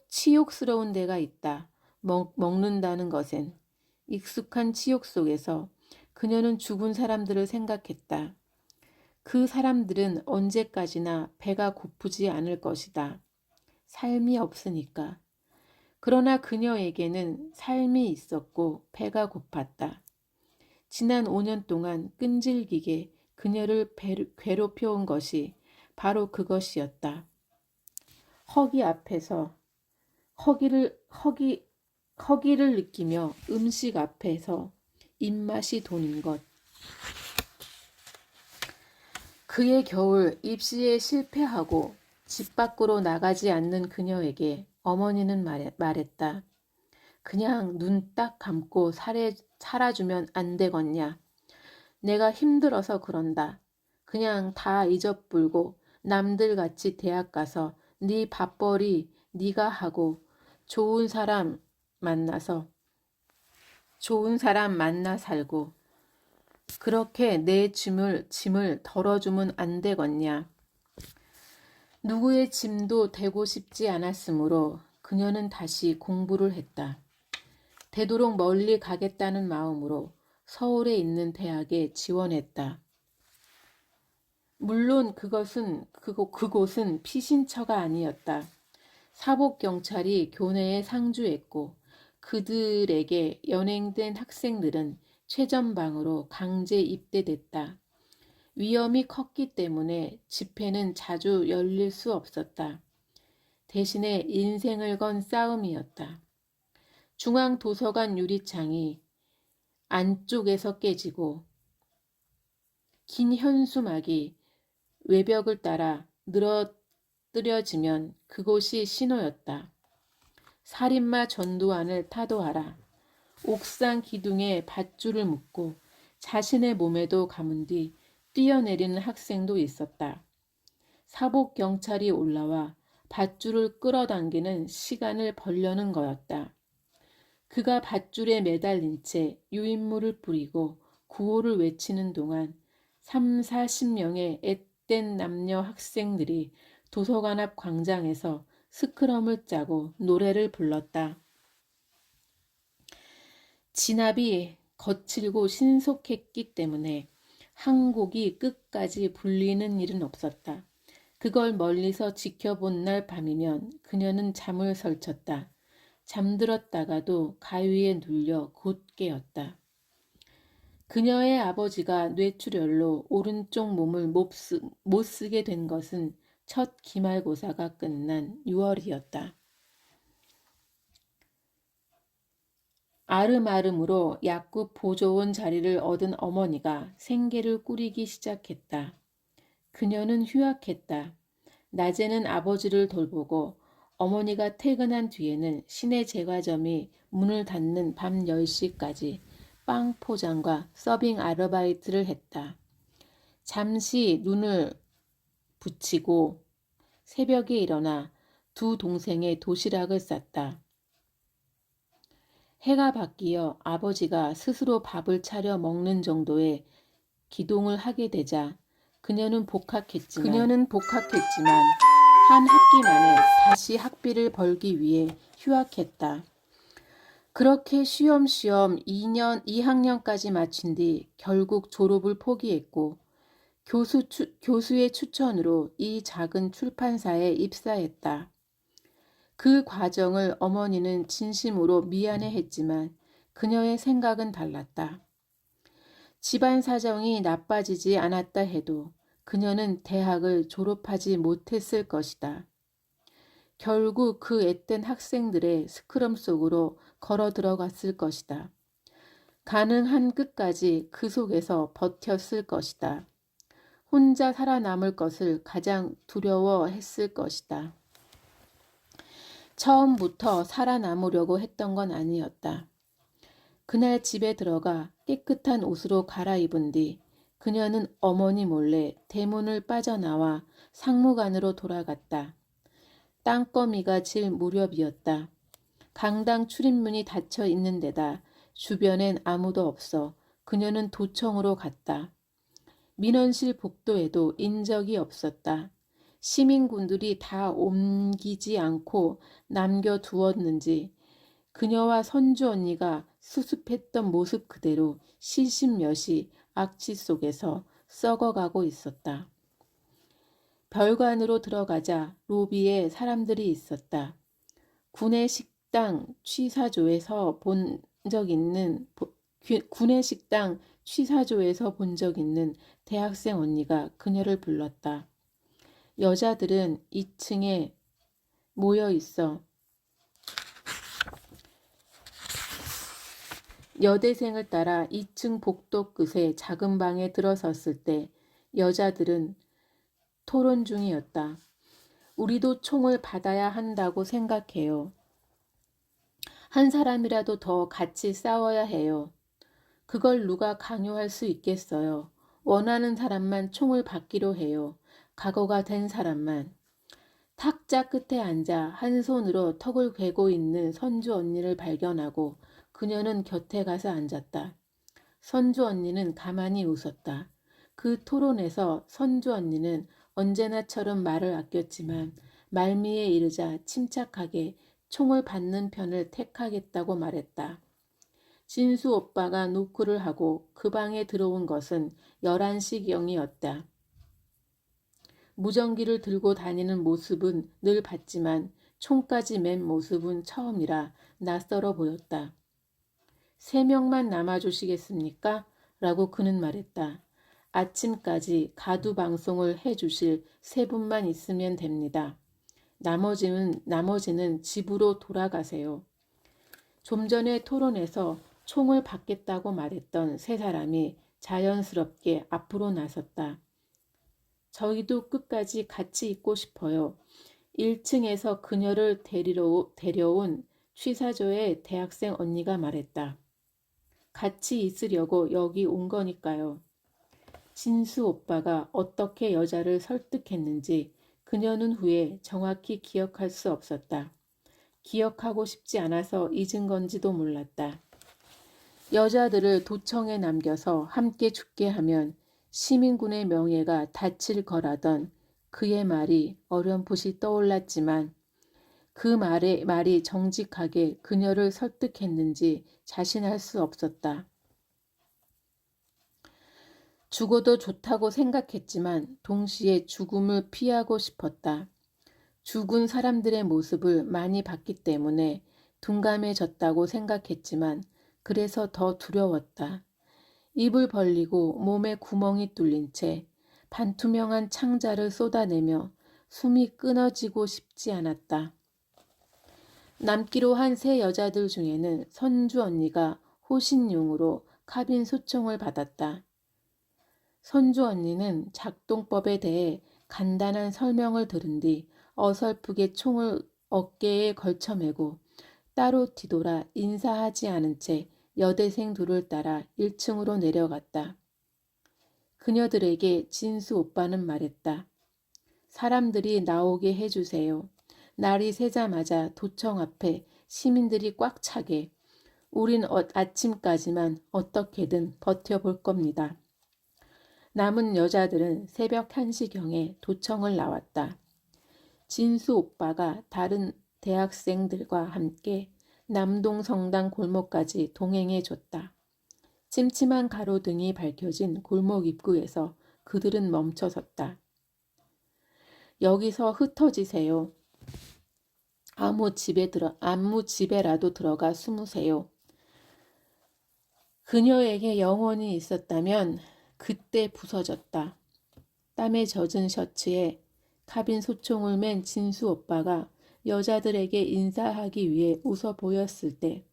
치욕스러운 데가 있다. 먹는다는 것엔. 익숙한 치욕 속에서 그녀는 죽은 사람들을 생각했다. 그 사람들은 언제까지나 배가 고프지 않을 것이다. 삶이 없으니까. 그러나 그녀에게는 삶이 있었고 배가 고팠다. 지난 5년 동안 끈질기게 그녀를 괴롭혀온 것이 바로 그것이었다. 허기 앞에서 허기를 느끼며 음식 앞에서 입맛이 도는 것. 그의 겨울 입시에 실패하고 집 밖으로 나가지 않는 그녀에게 어머니는 말했다. 그냥 눈 딱 감고 살아주면 안 되겠냐. 내가 힘들어서 그런다. 그냥 다 잊어불고 남들같이 대학 가서 네 밥벌이 네가 하고 좋은 사람 만나 살고 그렇게 내 짐을 덜어주면 안 되겠냐. 누구의 짐도 되고 싶지 않았으므로 그녀는 다시 공부를 했다. 되도록 멀리 가겠다는 마음으로 서울에 있는 대학에 지원했다. 물론 그곳은 피신처가 아니었다. 사복경찰이 교내에 상주했고 그들에게 연행된 학생들은 최전방으로 강제 입대됐다. 위험이 컸기 때문에 집회는 자주 열릴 수 없었다. 대신에 인생을 건 싸움이었다. 중앙도서관 유리창이 안쪽에서 깨지고 긴 현수막이 외벽을 따라 늘어뜨려지면 그곳이 신호였다. 살인마 전두환을 타도하라. 옥상 기둥에 밧줄을 묶고 자신의 몸에도 감은 뒤 뛰어내리는 학생도 있었다. 사복경찰이 올라와 밧줄을 끌어당기는 시간을 벌려는 거였다. 그가 밧줄에 매달린 채 유인물을 뿌리고 구호를 외치는 동안 3, 40명의 앳된 남녀 학생들이 도서관 앞 광장에서 스크럼을 짜고 노래를 불렀다. 진압이 거칠고 신속했기 때문에 한 곡이 끝까지 불리는 일은 없었다. 그걸 멀리서 지켜본 날 밤이면 그녀는 잠을 설쳤다. 잠들었다가도 가위에 눌려 곧 깨었다. 그녀의 아버지가 뇌출혈로 오른쪽 몸을 못 쓰게 된 것은 첫 기말고사가 끝난 6월이었다. 아름아름으로 약국 보조원 자리를 얻은 어머니가 생계를 꾸리기 시작했다. 그녀는 휴학했다. 낮에는 아버지를 돌보고 어머니가 퇴근한 뒤에는 시내 제과점이 문을 닫는 밤 10시까지 빵 포장과 서빙 아르바이트를 했다. 잠시 눈을 붙이고 새벽에 일어나 두 동생의 도시락을 쌌다. 해가 바뀌어 아버지가 스스로 밥을 차려 먹는 정도의 기동을 하게 되자 그녀는 복학했지만 한 학기 만에 다시 학비를 벌기 위해 휴학했다. 그렇게 쉬엄쉬엄 2학년까지 마친 뒤 결국 졸업을 포기했고 교수의 추천으로 이 작은 출판사에 입사했다. 그 과정을 어머니는 진심으로 미안해했지만 그녀의 생각은 달랐다. 집안 사정이 나빠지지 않았다 해도 그녀는 대학을 졸업하지 못했을 것이다. 결국 그 앳된 학생들의 스크럼 속으로 걸어 들어갔을 것이다. 가능한 끝까지 그 속에서 버텼을 것이다. 혼자 살아남을 것을 가장 두려워했을 것이다. 처음부터 살아남으려고 했던 건 아니었다. 그날 집에 들어가 깨끗한 옷으로 갈아입은 뒤 그녀는 어머니 몰래 대문을 빠져나와 상무관으로 돌아갔다. 땅거미가 질 무렵이었다. 강당 출입문이 닫혀 있는 데다 주변엔 아무도 없어 그녀는 도청으로 갔다. 민원실 복도에도 인적이 없었다. 시민군들이 다 옮기지 않고 남겨두었는지 그녀와 선주 언니가 수습했던 모습 그대로 시신몇이 악취 속에서 썩어가고 있었다. 별관으로 들어가자 로비에 사람들이 있었다. 군내 식당 취사조에서 본 적 있는 대학생 언니가 그녀를 불렀다. 여자들은 2층에 모여 있어 여대생을 따라 2층 복도 끝의 작은 방에 들어섰을 때 여자들은 토론 중이었다. 우리도 총을 받아야 한다고 생각해요. 한 사람이라도 더 같이 싸워야 해요. 그걸 누가 강요할 수 있겠어요. 원하는 사람만 총을 받기로 해요. 각오가 된 사람만. 탁자 끝에 앉아 한 손으로 턱을 괴고 있는 선주 언니를 발견하고 그녀는 곁에 가서 앉았다. 선주 언니는 가만히 웃었다. 그 토론에서 선주 언니는 언제나처럼 말을 아꼈지만 말미에 이르자 침착하게 총을 받는 편을 택하겠다고 말했다. 진수 오빠가 노크를 하고 그 방에 들어온 것은 11시경이었다. 무전기를 들고 다니는 모습은 늘 봤지만 총까지 맨 모습은 처음이라 낯설어 보였다. 3명만 남아주시겠습니까? 라고 그는 말했다. 아침까지 가두 방송을 해주실 3분만 있으면 됩니다. 나머지는 집으로 돌아가세요. 좀 전에 토론에서 총을 받겠다고 말했던 3사람이 자연스럽게 앞으로 나섰다. 저희도 끝까지 같이 있고 싶어요. 1층에서 그녀를 데려온 취사조의 대학생 언니가 말했다. 같이 있으려고 여기 온 거니까요. 진수 오빠가 어떻게 여자를 설득했는지 그녀는 후에 정확히 기억할 수 없었다. 기억하고 싶지 않아서 잊은 건지도 몰랐다. 여자들을 도청에 남겨서 함께 죽게 하면 시민군의 명예가 다칠 거라던 그의 말이 어렴풋이 떠올랐지만 그 말이 정직하게 그녀를 설득했는지 자신할 수 없었다. 죽어도 좋다고 생각했지만 동시에 죽음을 피하고 싶었다. 죽은 사람들의 모습을 많이 봤기 때문에 둔감해졌다고 생각했지만 그래서 더 두려웠다. 입을 벌리고 몸에 구멍이 뚫린 채 반투명한 창자를 쏟아내며 숨이 끊어지고 싶지 않았다. 남기로 한 3 여자들 중에는 선주 언니가 호신용으로 카빈 소총을 받았다. 선주 언니는 작동법에 대해 간단한 설명을 들은 뒤 어설프게 총을 어깨에 걸쳐매고 따로 뒤돌아 인사하지 않은 채 여대생 둘을 따라 1층으로 내려갔다. 그녀들에게 진수 오빠는 말했다. 사람들이 나오게 해주세요. 날이 새자마자 도청 앞에 시민들이 꽉 차게 우린 아침까지만 어떻게든 버텨볼 겁니다. 남은 여자들은 새벽 1시경에 도청을 나왔다. 진수 오빠가 다른 대학생들과 함께 남동성당 골목까지 동행해 줬다. 침침한 가로등이 밝혀진 골목 입구에서 그들은 멈춰섰다. 여기서 흩어지세요. 아무 집에라도 들어가 숨으세요. 그녀에게 영혼이 있었다면 그때 부서졌다. 땀에 젖은 셔츠에 카빈 소총을 맨 진수 오빠가 여자들에게 인사하기 위해 웃어 보였을 때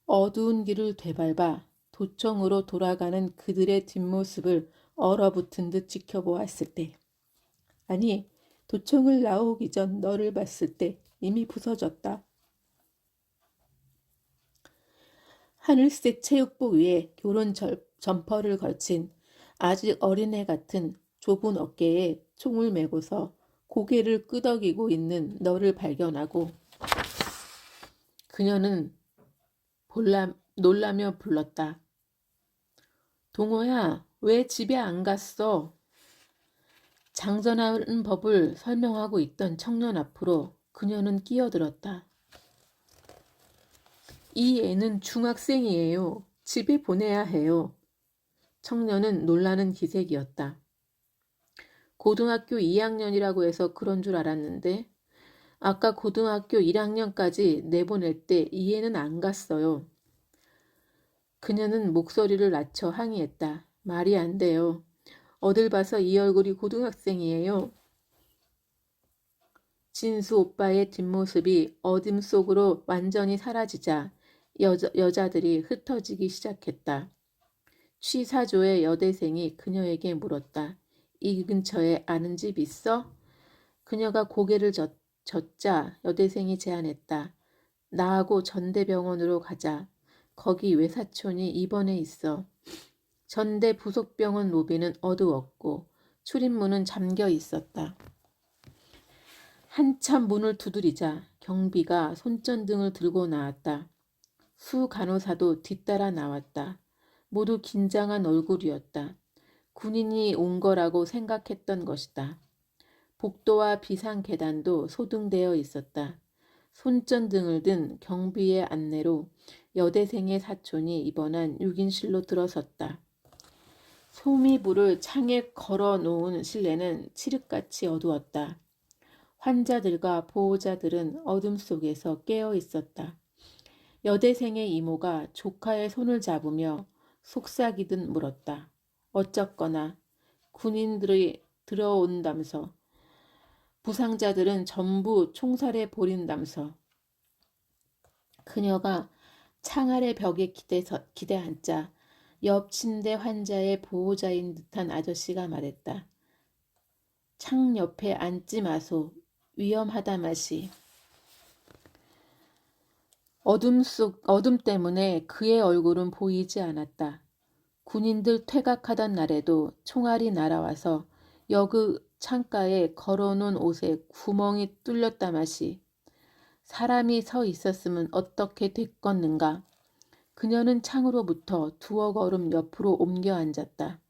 어두운 길을 되밟아 도청으로 돌아가는 그들의 뒷모습을 얼어붙은 듯 지켜보았을 때 아니 도청을 나오기 전 너를 봤을 때 이미 부서졌다. 하늘색 체육복 위에 결혼 점퍼를 걸친 아직 어린애 같은 좁은 어깨에 총을 메고서 고개를 끄덕이고 있는 너를 발견하고 그녀는 놀라며 불렀다. 동호야, 왜 집에 안 갔어? 장전하는 법을 설명하고 있던 청년 앞으로 그녀는 끼어들었다. 이 애는 중학생이에요. 집에 보내야 해요. 청년은 놀라는 기색이었다. 고등학교 2학년이라고 해서 그런 줄 알았는데 아까 고등학교 1학년까지 내보낼 때 이 애는 안 갔어요. 그녀는 목소리를 낮춰 항의했다. 말이 안 돼요. 어딜 봐서 이 얼굴이 고등학생이에요. 진수 오빠의 뒷모습이 어둠 속으로 완전히 사라지자 여자들이 흩어지기 시작했다. 취사조의 여대생이 그녀에게 물었다. 이 근처에 아는 집 있어? 그녀가 고개를 젓자 여대생이 제안했다. 나하고 전대병원으로 가자. 거기 외사촌이 입원해 있어. 전대 부속병원 로비는 어두웠고 출입문은 잠겨 있었다. 한참 문을 두드리자 경비가 손전등을 들고 나왔다. 수 간호사도 뒤따라 나왔다. 모두 긴장한 얼굴이었다. 군인이 온 거라고 생각했던 것이다. 복도와 비상 계단도 소등되어 있었다. 손전등을 든 경비의 안내로 여대생의 사촌이 입원한 6인실로 들어섰다. 소미불을 창에 걸어 놓은 실내는 칠흑같이 어두웠다. 환자들과 보호자들은 어둠 속에서 깨어 있었다. 여대생의 이모가 조카의 손을 잡으며 속삭이듯 물었다. 어쩌거나 군인들이 들어온다면서. 부상자들은 전부 총살해 버린다면서. 그녀가 창 아래 벽에 기대 앉자 옆 침대 환자의 보호자인 듯한 아저씨가 말했다. 창 옆에 앉지 마소. 위험하다 마시. 어둠 때문에 그의 얼굴은 보이지 않았다. 군인들 퇴각하던 날에도 총알이 날아와서 여그 창가에 걸어놓은 옷에 구멍이 뚫렸다 마시. 사람이 서 있었으면 어떻게 됐겠는가. 그녀는 창으로부터 두어 걸음 옆으로 옮겨 앉았다.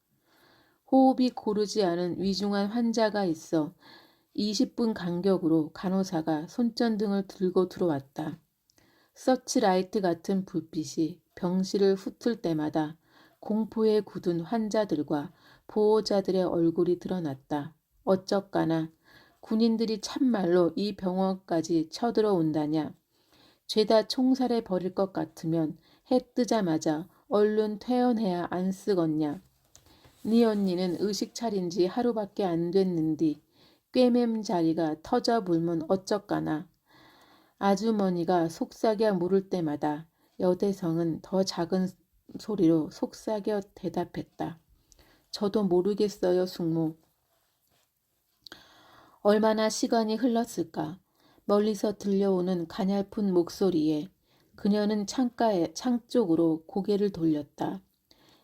호흡이 고르지 않은 위중한 환자가 있어 20분 간격으로 간호사가 손전등을 들고 들어왔다. 서치라이트 같은 불빛이 병실을 훑을 때마다 공포에 굳은 환자들과 보호자들의 얼굴이 드러났다. 어쩌까나 군인들이 참말로 이 병원까지 쳐들어온다냐. 죄다 총살해 버릴 것 같으면 해 뜨자마자 얼른 퇴원해야 안 쓰겄냐. 네 언니는 의식 차린 지 하루밖에 안 됐는디 꿰맴 자리가 터져 불면 어쩌까나. 아주머니가 속삭여 물을 때마다 여대성은 더 작은 소리로 속삭여 대답했다. 저도 모르겠어요, 숙모. 얼마나 시간이 흘렀을까. 멀리서 들려오는 가냘픈 목소리에 그녀는 창 쪽으로 고개를 돌렸다.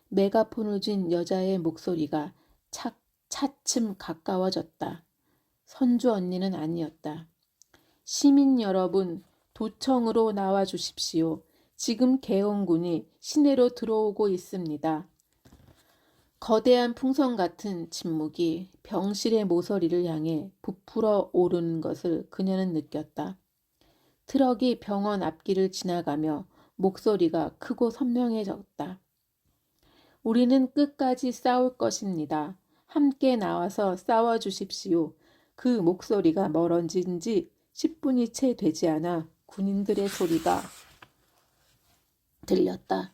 메가폰을 쥔 여자의 목소리가 차츰 가까워졌다. 선주 언니는 아니었다. 시민 여러분, 도청으로 나와 주십시오. 지금 계엄군이 시내로 들어오고 있습니다. 거대한 풍선 같은 침묵이 병실의 모서리를 향해 부풀어 오르는 것을 그녀는 느꼈다. 트럭이 병원 앞길을 지나가며 목소리가 크고 선명해졌다. 우리는 끝까지 싸울 것입니다. 함께 나와서 싸워주십시오. 그 목소리가 멀어진 지 10분이 채 되지 않아 군인들의 소리가 들렸다.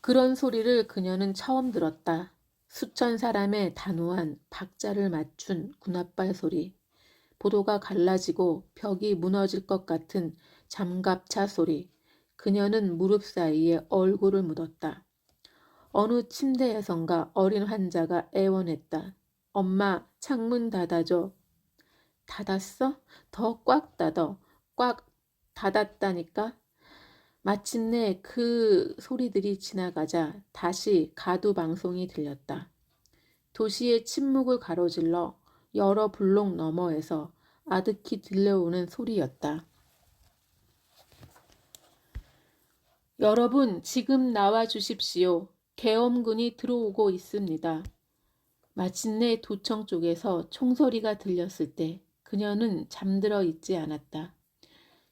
그런 소리를 그녀는 처음 들었다. 수천 사람의 단호한 박자를 맞춘 군홧발 소리, 보도가 갈라지고 벽이 무너질 것 같은 장갑차 소리. 그녀는 무릎 사이에 얼굴을 묻었다. 어느 침대에선가 어린 환자가 애원했다. 엄마, 창문 닫아줘. 닫았어? 더 꽉 닫어. 꽉 닫았다니까. 마침내 그 소리들이 지나가자 다시 가두 방송이 들렸다. 도시의 침묵을 가로질러 여러 블록 너머에서 아득히 들려오는 소리였다. 여러분, 지금 나와 주십시오. 계엄군이 들어오고 있습니다. 마침내 도청 쪽에서 총소리가 들렸을 때 그녀는 잠들어 있지 않았다.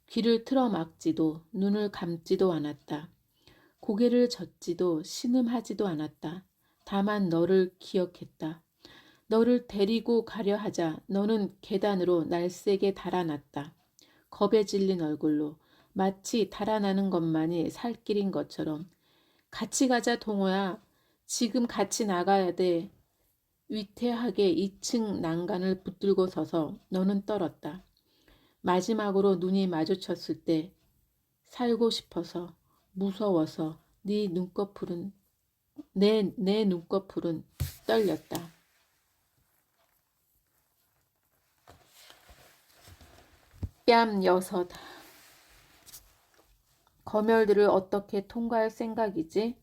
귀를 틀어막지도 눈을 감지도 않았다. 고개를 젓지도 신음하지도 않았다. 다만 너를 기억했다. 너를 데리고 가려 하자 너는 계단으로 날쌔게 달아났다. 겁에 질린 얼굴로 마치 달아나는 것만이 살 길인 것처럼. 같이 가자 동호야. 지금 같이 나가야 돼. 위태하게 2층 난간을 붙들고 서서 너는 떨었다. 마지막으로 눈이 마주쳤을 때 살고 싶어서 무서워서 네 눈꺼풀은 내 눈꺼풀은 떨렸다. 뺨 6. 검열들을 어떻게 통과할 생각이지?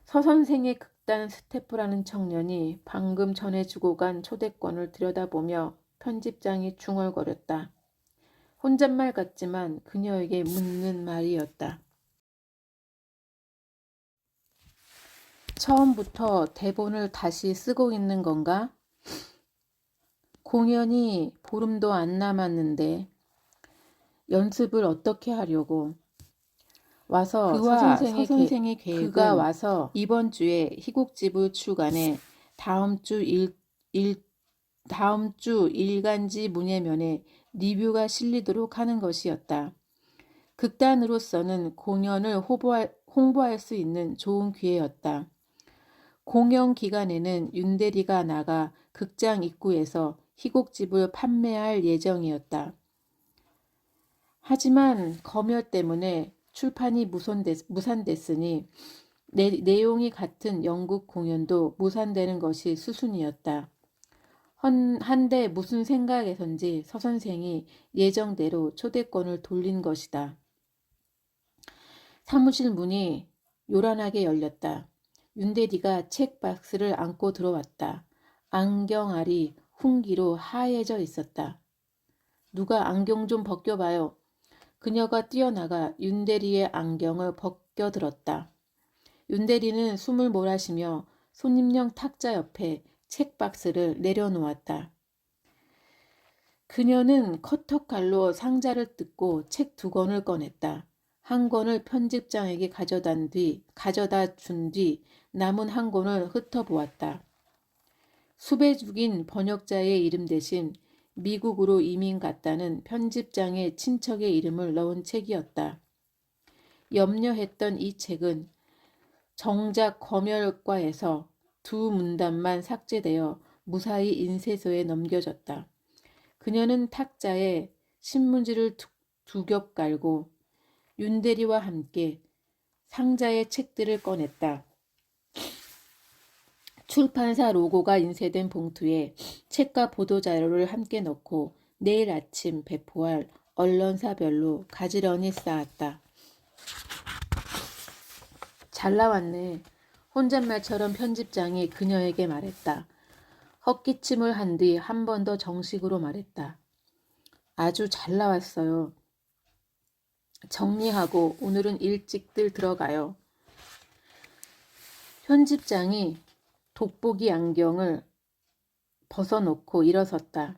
서선생의 극단 스태프라는 청년이 방금 전해주고 간 초대권을 들여다보며 편집장이 중얼거렸다. 혼잣말 같지만 그녀에게 묻는 말이었다. 처음부터 대본을 다시 쓰고 있는 건가? 공연이 보름도 안 남았는데 연습을 어떻게 하려고? 와서 그와 서선생의 그가 계획은 와서 이번 주에 희곡집을 출간해 다음 주 일간지 문예면에 리뷰가 실리도록 하는 것이었다. 극단으로서는 공연을 홍보할 수 있는 좋은 기회였다. 공연 기간에는 윤대리가 나가 극장 입구에서 희곡집을 판매할 예정이었다. 하지만 검열 때문에 출판이 무산됐으니 내용이 같은 연극 공연도 무산되는 것이 수순이었다. 한데 무슨 생각에선지 서 선생이 예정대로 초대권을 돌린 것이다. 사무실 문이 요란하게 열렸다. 윤대리가 책 박스를 안고 들어왔다. 안경알이 훈기로 하얘져 있었다. 누가 안경 좀 벗겨봐요. 그녀가 뛰어나가 윤대리의 안경을 벗겨들었다. 윤대리는 숨을 몰아쉬며 손님용 탁자 옆에 책 박스를 내려놓았다. 그녀는 커터칼로 상자를 뜯고 책 2권을 꺼냈다. 한 권을 편집장에게 가져다 준 뒤 남은 한 권을 흩어보았다. 숲에 죽인 번역자의 이름 대신 미국으로 이민 갔다는 편집장의 친척의 이름을 넣은 책이었다. 염려했던 이 책은 정작 검열과에서 2 문단만 삭제되어 무사히 인쇄소에 넘겨졌다. 그녀는 탁자에 신문지를 2 겹 깔고 윤대리와 함께 상자의 책들을 꺼냈다. 출판사 로고가 인쇄된 봉투에 책과 보도자료를 함께 넣고 내일 아침 배포할 언론사별로 가지런히 쌓았다. 잘 나왔네. 혼잣말처럼 편집장이 그녀에게 말했다. 헛기침을 한 뒤 한 번 더 정식으로 말했다. 아주 잘 나왔어요. 정리하고 오늘은 일찍들 들어가요. 편집장이 돋보기 안경을 벗어놓고 일어섰다.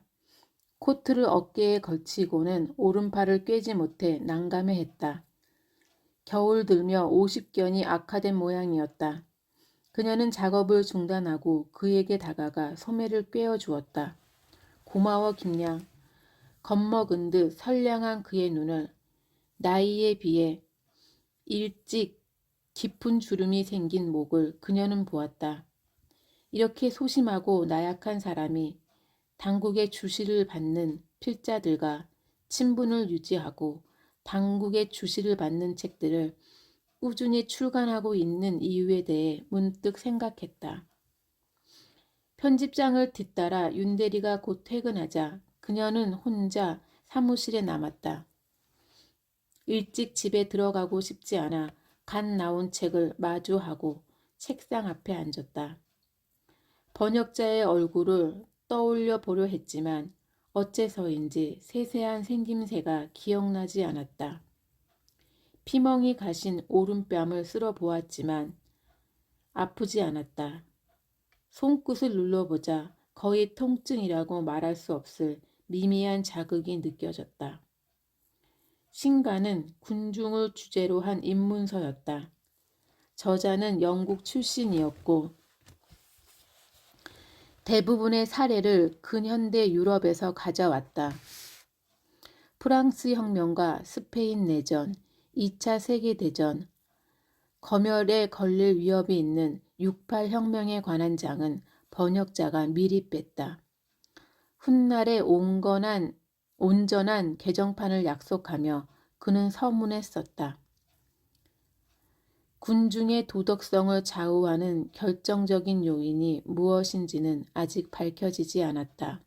코트를 어깨에 걸치고는 오른팔을 꿰지 못해 난감해했다. 겨울 들며 50견이 악화된 모양이었다. 그녀는 작업을 중단하고 그에게 다가가 소매를 꿰어 주었다. 고마워 김양. 겁먹은 듯 선량한 그의 눈을 나이에 비해 일찍 깊은 주름이 생긴 목을 그녀는 보았다. 이렇게 소심하고 나약한 사람이 당국의 주시를 받는 필자들과 친분을 유지하고 당국의 주시를 받는 책들을 꾸준히 출간하고 있는 이유에 대해 문득 생각했다. 편집장을 뒤따라 윤대리가 곧 퇴근하자 그녀는 혼자 사무실에 남았다. 일찍 집에 들어가고 싶지 않아 갓 나온 책을 마주하고 책상 앞에 앉았다. 번역자의 얼굴을 떠올려 보려 했지만 어째서인지 세세한 생김새가 기억나지 않았다. 피멍이 가신 오른뺨을 쓸어 보았지만 아프지 않았다. 손끝을 눌러보자 거의 통증이라고 말할 수 없을 미미한 자극이 느껴졌다. 신간은 군중을 주제로 한 입문서였다. 저자는 영국 출신이었고 대부분의 사례를 근현대 유럽에서 가져왔다. 프랑스 혁명과 스페인 내전, 2차 세계대전, 검열에 걸릴 위협이 있는 68 혁명에 관한 장은 번역자가 미리 뺐다. 훗날에 온전한 개정판을 약속하며 그는 서문에 썼다. 군중의 도덕성을 좌우하는 결정적인 요인이 무엇인지는 아직 밝혀지지 않았다.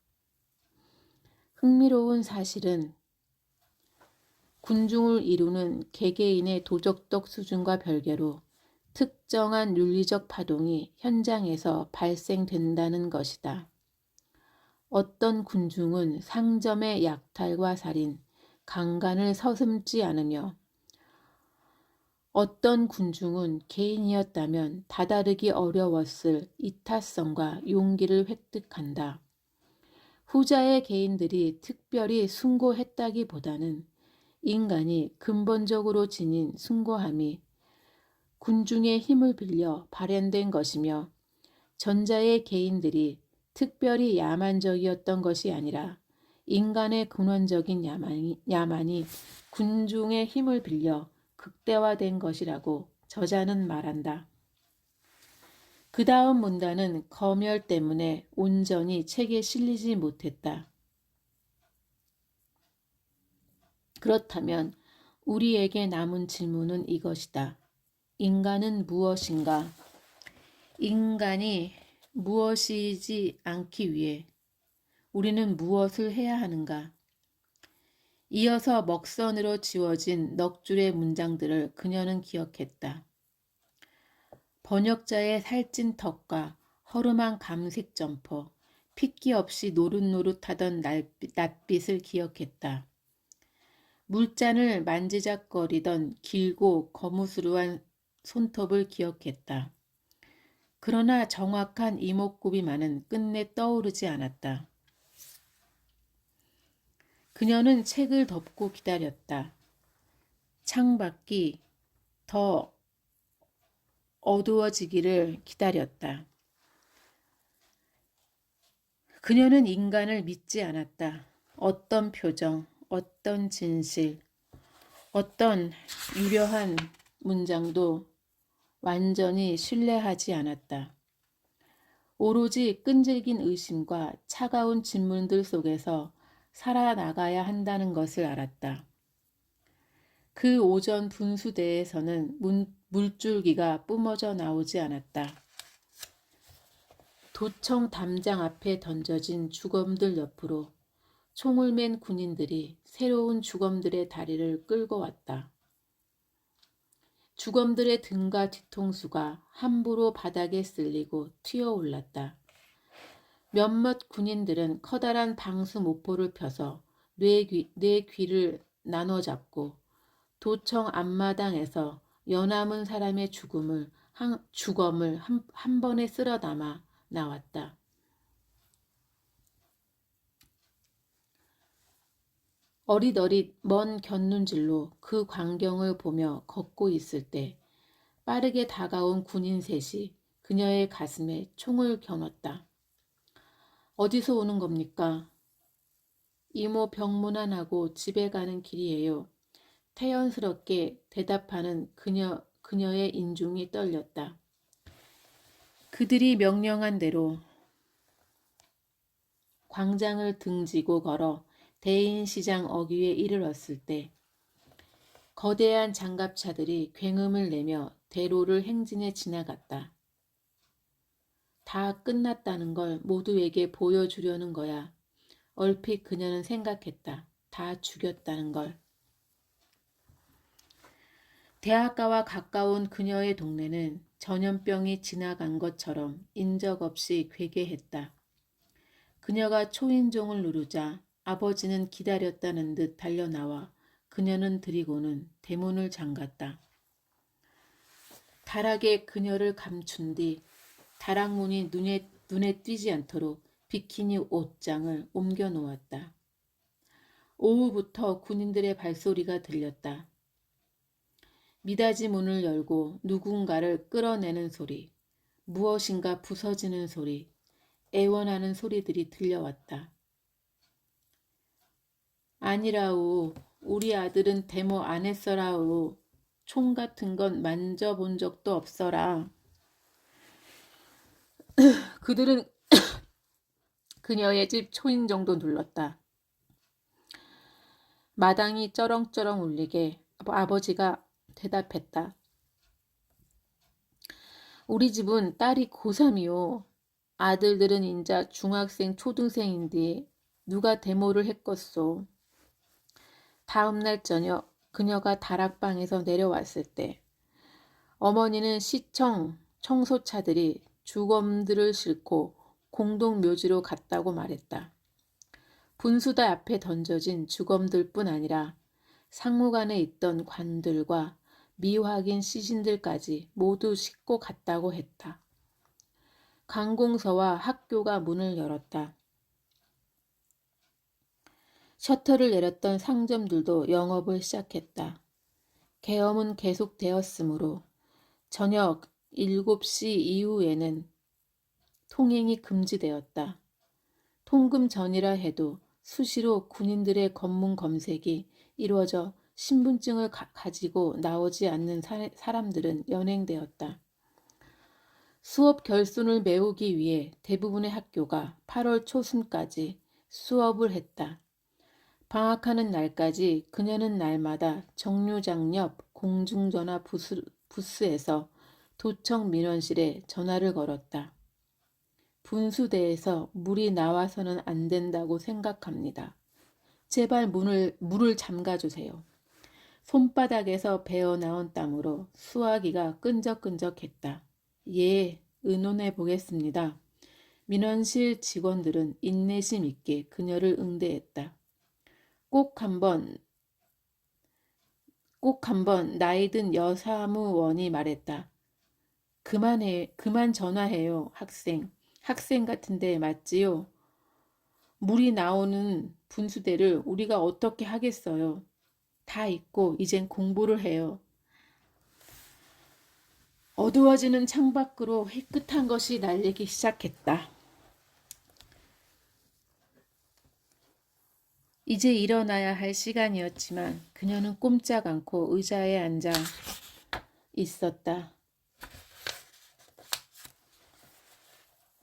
흥미로운 사실은 군중을 이루는 개개인의 도덕적 수준과 별개로 특정한 윤리적 파동이 현장에서 발생된다는 것이다. 어떤 군중은 상점의 약탈과 살인, 강간을 서슴지 않으며 어떤 군중은 개인이었다면 다다르기 어려웠을 이타성과 용기를 획득한다. 후자의 개인들이 특별히 숭고했다기보다는 인간이 근본적으로 지닌 숭고함이 군중의 힘을 빌려 발현된 것이며 전자의 개인들이 특별히 야만적이었던 것이 아니라 인간의 근원적인 야만이 군중의 힘을 빌려 극대화된 것이라고 저자는 말한다. 그 다음 문단은 검열 때문에 온전히 책에 실리지 못했다. 그렇다면 우리에게 남은 질문은 이것이다. 인간은 무엇인가? 인간이 무엇이지 않기 위해 우리는 무엇을 해야 하는가? 이어서 먹선으로 지워진 넉 줄의 문장들을 그녀는 기억했다. 번역자의 살찐 턱과 허름한 감색 점퍼, 핏기 없이 노릇노릇하던 낯빛을 기억했다. 물잔을 만지작거리던 길고 거무스루한 손톱을 기억했다. 그러나 정확한 이목구비만은 끝내 떠오르지 않았다. 그녀는 책을 덮고 기다렸다. 창밖이 더 어두워지기를 기다렸다. 그녀는 인간을 믿지 않았다. 어떤 표정, 어떤 진실, 어떤 유려한 문장도 완전히 신뢰하지 않았다. 오로지 끈질긴 의심과 차가운 질문들 속에서 살아나가야 한다는 것을 알았다. 그 오전 분수대에서는 물줄기가 뿜어져 나오지 않았다. 도청 담장 앞에 던져진 주검들 옆으로 총을 맨 군인들이 새로운 주검들의 다리를 끌고 왔다. 주검들의 등과 뒤통수가 함부로 바닥에 쓸리고 튀어올랐다. 몇몇 군인들은 커다란 방수 모포를 펴서 뇌 귀를 나눠잡고 도청 앞마당에서 여남은 사람의 주검을 한 번에 쓸어 담아 나왔다. 어릿어릿 먼 곁눈질로 그 광경을 보며 걷고 있을 때 빠르게 다가온 군인 셋이 그녀의 가슴에 총을 겨눴다. 어디서 오는 겁니까? 이모 병문안하고 집에 가는 길이에요. 태연스럽게 대답하는 그녀의 인중이 떨렸다. 그들이 명령한 대로 광장을 등지고 걸어 대인시장 어귀에 이르렀을 때 거대한 장갑차들이 굉음을 내며 대로를 행진해 지나갔다. 다 끝났다는 걸 모두에게 보여주려는 거야. 얼핏 그녀는 생각했다. 다 죽였다는 걸. 대학가와 가까운 그녀의 동네는 전염병이 지나간 것처럼 인적 없이 괴괴했다. 그녀가 초인종을 누르자 아버지는 기다렸다는 듯 달려나와 그녀는 들이고는 대문을 잠갔다. 다락에 그녀를 감춘 뒤 다락문이 눈에 띄지 않도록 비키니 옷장을 옮겨 놓았다. 오후부터 군인들의 발소리가 들렸다. 미닫이 문을 열고 누군가를 끌어내는 소리, 무엇인가 부서지는 소리, 애원하는 소리들이 들려왔다. 아니라우, 우리 아들은 데모 안 했어라우. 총 같은 건 만져본 적도 없어라. 그들은 그녀의 집 초인종도 눌렀다. 마당이 쩌렁쩌렁 울리게 아버지가 대답했다. 우리 집은 딸이 고3이요. 아들들은 인자 중학생 초등생인데 누가 데모를 했겠소. 다음 날 저녁 그녀가 다락방에서 내려왔을 때 어머니는 시청 청소차들이 주검들을 싣고 공동묘지로 갔다고 말했다. 분수대 앞에 던져진 주검들뿐 아니라 상무관에 있던 관들과 미확인 시신들까지 모두 싣고 갔다고 했다. 관공서와 학교가 문을 열었다. 셔터를 내렸던 상점들도 영업을 시작했다. 계엄은 계속되었으므로 저녁 7시 이후에는 통행이 금지되었다. 통금 전이라 해도 수시로 군인들의 검문 검색이 이루어져 신분증을 가지고 나오지 않는 사람들은 연행되었다. 수업 결손을 메우기 위해 대부분의 학교가 8월 초순까지 수업을 했다. 방학하는 날까지 그녀는 날마다 정류장 옆 공중전화 부스에서 도청 민원실에 전화를 걸었다. 분수대에서 물이 나와서는 안 된다고 생각합니다. 제발 물을 잠가주세요. 손바닥에서 배어나온 땀으로 수화기가 끈적끈적했다. 예, 의논해 보겠습니다. 민원실 직원들은 인내심 있게 그녀를 응대했다. 꼭 한번 나이든 여사무원이 말했다. 그만 전화해요, 학생. 학생 같은데 맞지요? 물이 나오는 분수대를 우리가 어떻게 하겠어요? 다 잊고 이젠 공부를 해요. 어두워지는 창밖으로 희끗한 것이 날리기 시작했다. 이제 일어나야 할 시간이었지만 그녀는 꼼짝 않고 의자에 앉아 있었다.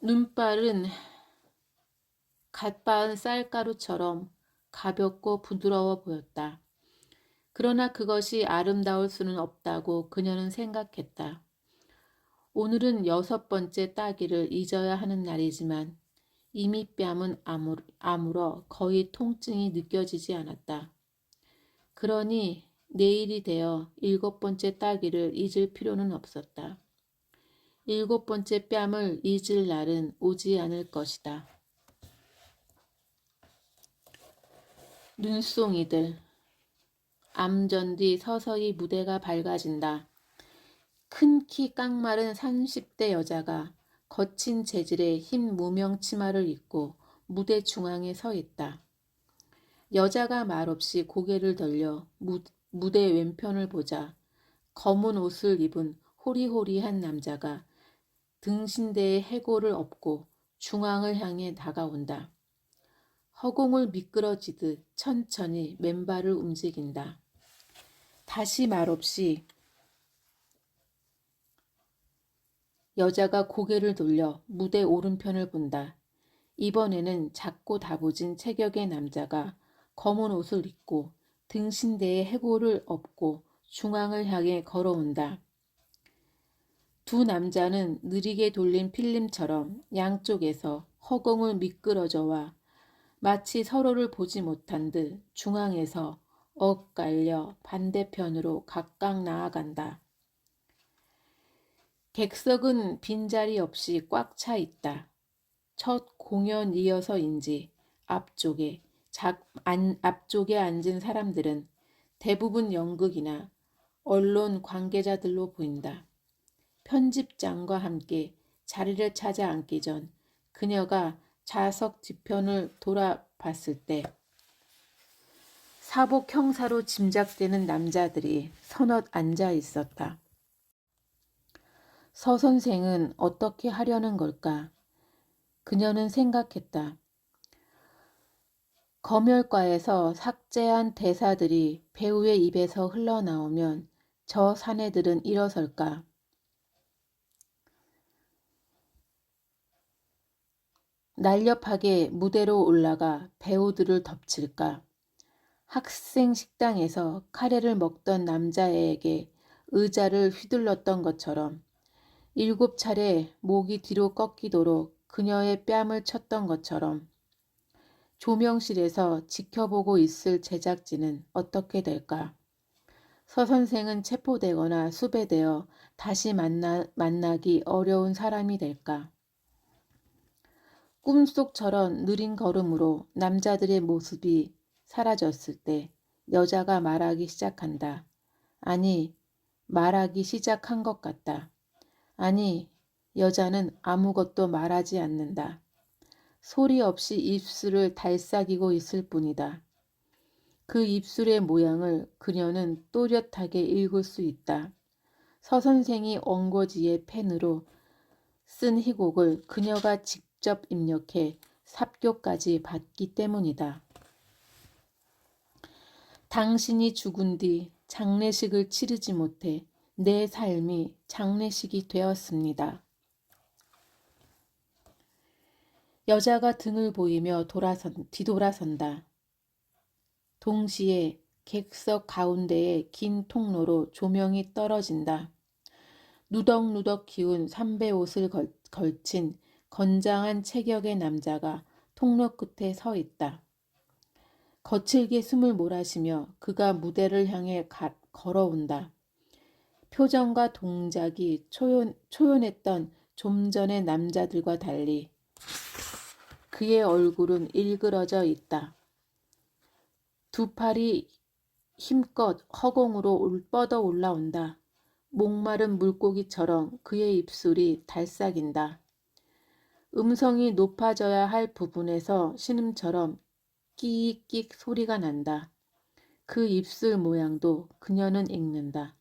눈발은 갓 빻은 쌀가루처럼 가볍고 부드러워 보였다. 그러나 그것이 아름다울 수는 없다고 그녀는 생각했다. 오늘은 6번째 따기를 잊어야 하는 날이지만 이미 뺨은 아물어 거의 통증이 느껴지지 않았다. 그러니 내일이 되어 7번째 따기를 잊을 필요는 없었다. 7번째 뺨을 잊을 날은 오지 않을 것이다. 눈송이들. 암전 뒤 서서히 무대가 밝아진다. 큰 키 깡마른 30대 여자가 거친 재질의 흰 무명 치마를 입고 무대 중앙에 서 있다. 여자가 말없이 고개를 돌려 무대 왼편을 보자 검은 옷을 입은 호리호리한 남자가 등신대에 해골을 엎고 중앙을 향해 다가온다. 허공을 미끄러지듯 천천히 맨발을 움직인다. 다시 말없이 여자가 고개를 돌려 무대 오른편을 본다. 이번에는 작고 다부진 체격의 남자가 검은 옷을 입고 등신대에 해골을 엎고 중앙을 향해 걸어온다. 두 남자는 느리게 돌린 필름처럼 양쪽에서 허공을 미끄러져와 마치 서로를 보지 못한 듯 중앙에서 엇갈려 반대편으로 각각 나아간다. 객석은 빈자리 없이 꽉 차 있다. 첫 공연이어서인지 앞쪽에 앉은 사람들은 대부분 연극이나 언론 관계자들로 보인다. 편집장과 함께 자리를 찾아 앉기 전 그녀가 좌석 뒤편을 돌아봤을 때 사복 형사로 짐작되는 남자들이 서넛 앉아 있었다. 서 선생은 어떻게 하려는 걸까? 그녀는 생각했다. 검열과에서 삭제한 대사들이 배우의 입에서 흘러나오면 저 사내들은 일어설까? 날렵하게 무대로 올라가 배우들을 덮칠까? 학생 식당에서 카레를 먹던 남자에게 의자를 휘둘렀던 것처럼 7차례 목이 뒤로 꺾이도록 그녀의 뺨을 쳤던 것처럼 조명실에서 지켜보고 있을 제작진은 어떻게 될까? 서 선생은 체포되거나 수배되어 다시 만나기 어려운 사람이 될까? 꿈속처럼 느린 걸음으로 남자들의 모습이 사라졌을 때 여자가 말하기 시작한다. 아니, 말하기 시작한 것 같다. 아니, 여자는 아무것도 말하지 않는다. 소리 없이 입술을 달싹이고 있을 뿐이다. 그 입술의 모양을 그녀는 또렷하게 읽을 수 있다. 서 선생이 원고지에 펜으로 쓴 희곡을 그녀가 직접 입력해 삽교까지 받기 때문이다. 당신이 죽은 뒤 장례식을 치르지 못해 내 삶이 장례식이 되었습니다. 여자가 등을 보이며 뒤돌아선다. 동시에 객석 가운데의 긴 통로로 조명이 떨어진다. 누덕누덕 기운 삼배 옷을 걸친 건장한 체격의 남자가 통로 끝에 서 있다. 거칠게 숨을 몰아쉬며 그가 무대를 향해 걸어온다. 표정과 동작이 초연했던 좀 전의 남자들과 달리 그의 얼굴은 일그러져 있다. 두 팔이 힘껏 허공으로 뻗어 올라온다. 목마른 물고기처럼 그의 입술이 달싹인다. 음성이 높아져야 할 부분에서 신음처럼 끼익끼익 소리가 난다. 그 입술 모양도 그녀는 읽는다.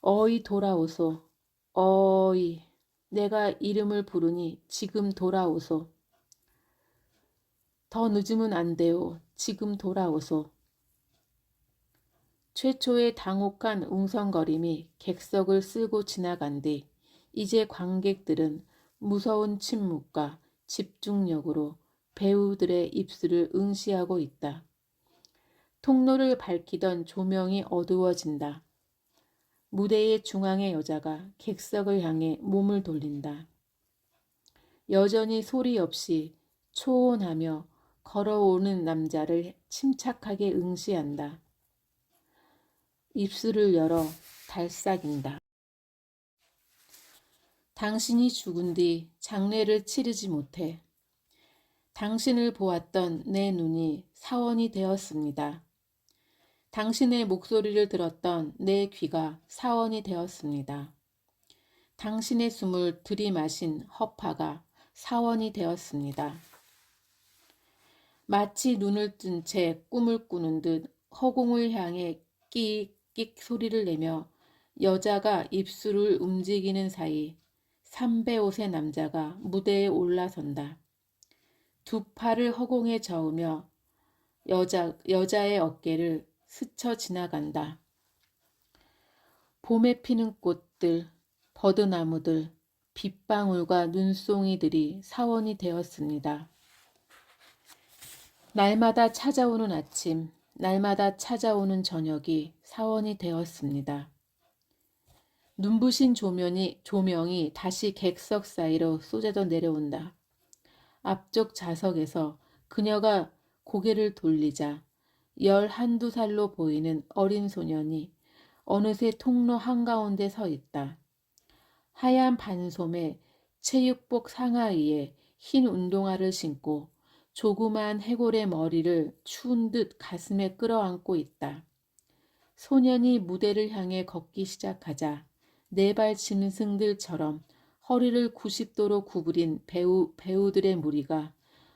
어이 돌아오소. 어이 내가 이름을 부르니 지금 돌아오소. 더 늦으면 안 돼요. 지금 돌아오소. 최초의 당혹한 웅성거림이 객석을 쓸고 지나간 뒤 이제 관객들은 무서운 침묵과 집중력으로 배우들의 입술을 응시하고 있다. 통로를 밝히던 조명이 어두워진다. 무대의 중앙의 여자가 객석을 향해 몸을 돌린다. 여전히 소리 없이 초온하며 걸어오는 남자를 침착하게 응시한다. 입술을 열어 달싹인다. 당신이 죽은 뒤 장례를 치르지 못해 당신을 보았던 내 눈이 사원이 되었습니다. 당신의 목소리를 들었던 내 귀가 사원이 되었습니다. 당신의 숨을 들이마신 허파가 사원이 되었습니다. 마치 눈을 뜬 채 꿈을 꾸는 듯 허공을 향해 끼익끼익 소리를 내며 여자가 입술을 움직이는 사이 삼배 옷의 남자가 무대에 올라선다. 두 팔을 허공에 저으며 여자의 어깨를 스쳐 지나간다. 봄에 피는 꽃들, 버드나무들, 빗방울과 눈송이들이 사원이 되었습니다. 날마다 찾아오는 아침, 날마다 찾아오는 저녁이 사원이 되었습니다. 눈부신 조명이 다시 객석 사이로 쏟아져 내려온다. 앞쪽 좌석에서 그녀가 고개를 돌리자 11~12살로 보이는 어린 소년이 어느새 통로 한가운데 서 있다. 하얀 반소매 체육복 상하의에 흰 운동화를 신고 조그만 해골의 머리를 추운 듯 가슴에 끌어안고 있다. 소년이 무대를 향해 걷기 시작하자 네 발 짐승들처럼 허리를 90도로 구부린 배우들의 무리가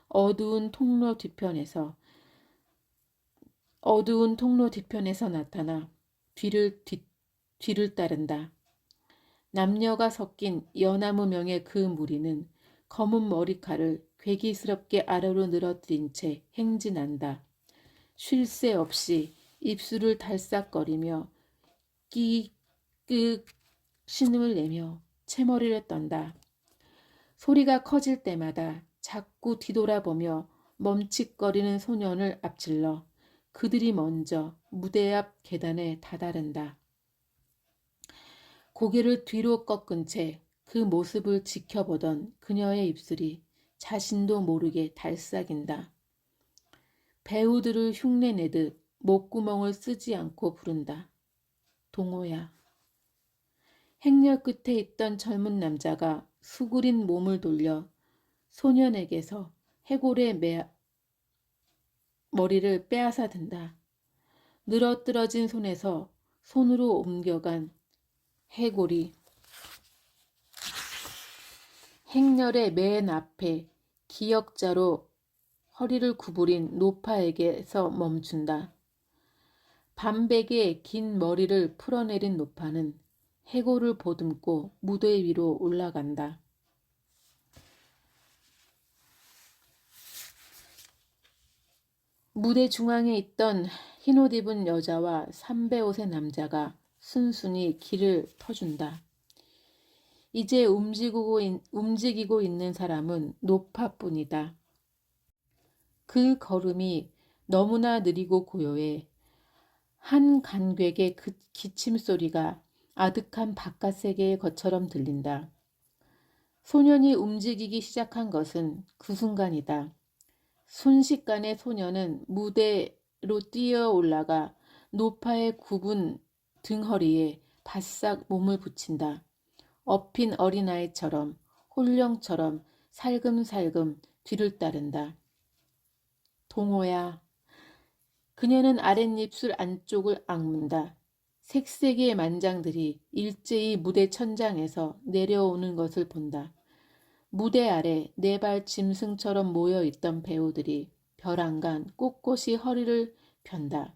어두운 통로 뒤편에서 나타나 뒤를 따른다. 남녀가 섞인 여나무명의 그 무리는 검은 머리칼을 괴기스럽게 아래로 늘어뜨린 채 행진한다. 쉴 새 없이 입술을 달싹거리며 끼익 신음을 내며 채머리를 떤다. 소리가 커질 때마다 자꾸 뒤돌아보며 멈칫거리는 소년을 앞질러 그들이 먼저 무대 앞 계단에 다다른다. 고개를 뒤로 꺾은 채 그 모습을 지켜보던 그녀의 입술이 자신도 모르게 달싹인다. 배우들을 흉내내듯 목구멍을 쓰지 않고 부른다. 동호야. 행렬 끝에 있던 젊은 남자가 수그린 몸을 돌려 소년에게서 해골의 머리를 빼앗아든다. 늘어뜨러진 손에서 손으로 옮겨간 해골이 행렬의 맨 앞에 기역자로 허리를 구부린 노파에게서 멈춘다. 반백의 긴 머리를 풀어내린 노파는 해골을 보듬고 무대 위로 올라간다. 무대 중앙에 있던 흰옷 입은 여자와 삼배옷의 남자가 순순히 길을 터준다. 이제 움직이고 있는 사람은 노파뿐이다. 그 걸음이 너무나 느리고 고요해 한 관객의 그 기침 소리가 아득한 바깥 세계의 것처럼 들린다. 소년이 움직이기 시작한 것은 그 순간이다. 순식간에 소년은 무대로 뛰어 올라가 노파의 굽은 등허리에 바싹 몸을 붙인다. 업힌 어린아이처럼 홀령처럼 살금살금 뒤를 따른다. 동호야. 그녀는 아랫입술 안쪽을 악문다. 색색의 만장들이 일제히 무대 천장에서 내려오는 것을 본다. 무대 아래 네 발 짐승처럼 모여있던 배우들이 벼랑간 꼿꼿이 허리를 편다.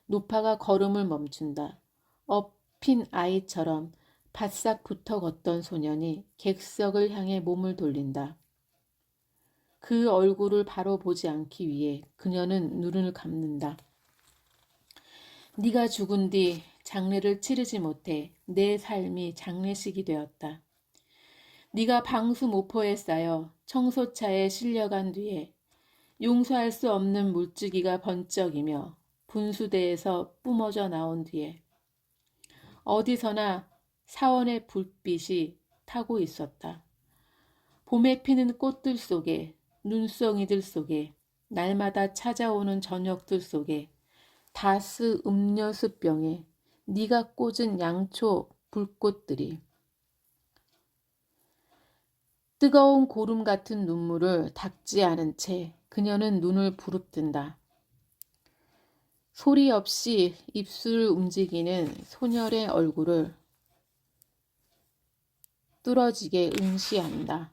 노파가 걸음을 멈춘다. 업힌 아이처럼 바싹 붙어 걷던 소년이 객석을 향해 몸을 돌린다. 그 얼굴을 바로 보지 않기 위해 그녀는 눈을 감는다. 네가 죽은 뒤 장례를 치르지 못해 내 삶이 장례식이 되었다. 네가 방수 모포에 쌓여 청소차에 실려간 뒤에 용서할 수 없는 물주기가 번쩍이며 분수대에서 뿜어져 나온 뒤에 어디서나 사원의 불빛이 타고 있었다. 봄에 피는 꽃들 속에, 눈송이들 속에, 날마다 찾아오는 저녁들 속에, 다스 음료수병에 네가 꽂은 양초 불꽃들이 뜨거운 고름 같은 눈물을 닦지 않은 채 그녀는 눈을 부릅뜬다. 소리 없이 입술을 움직이는 소녀의 얼굴을 뚫어지게 응시한다.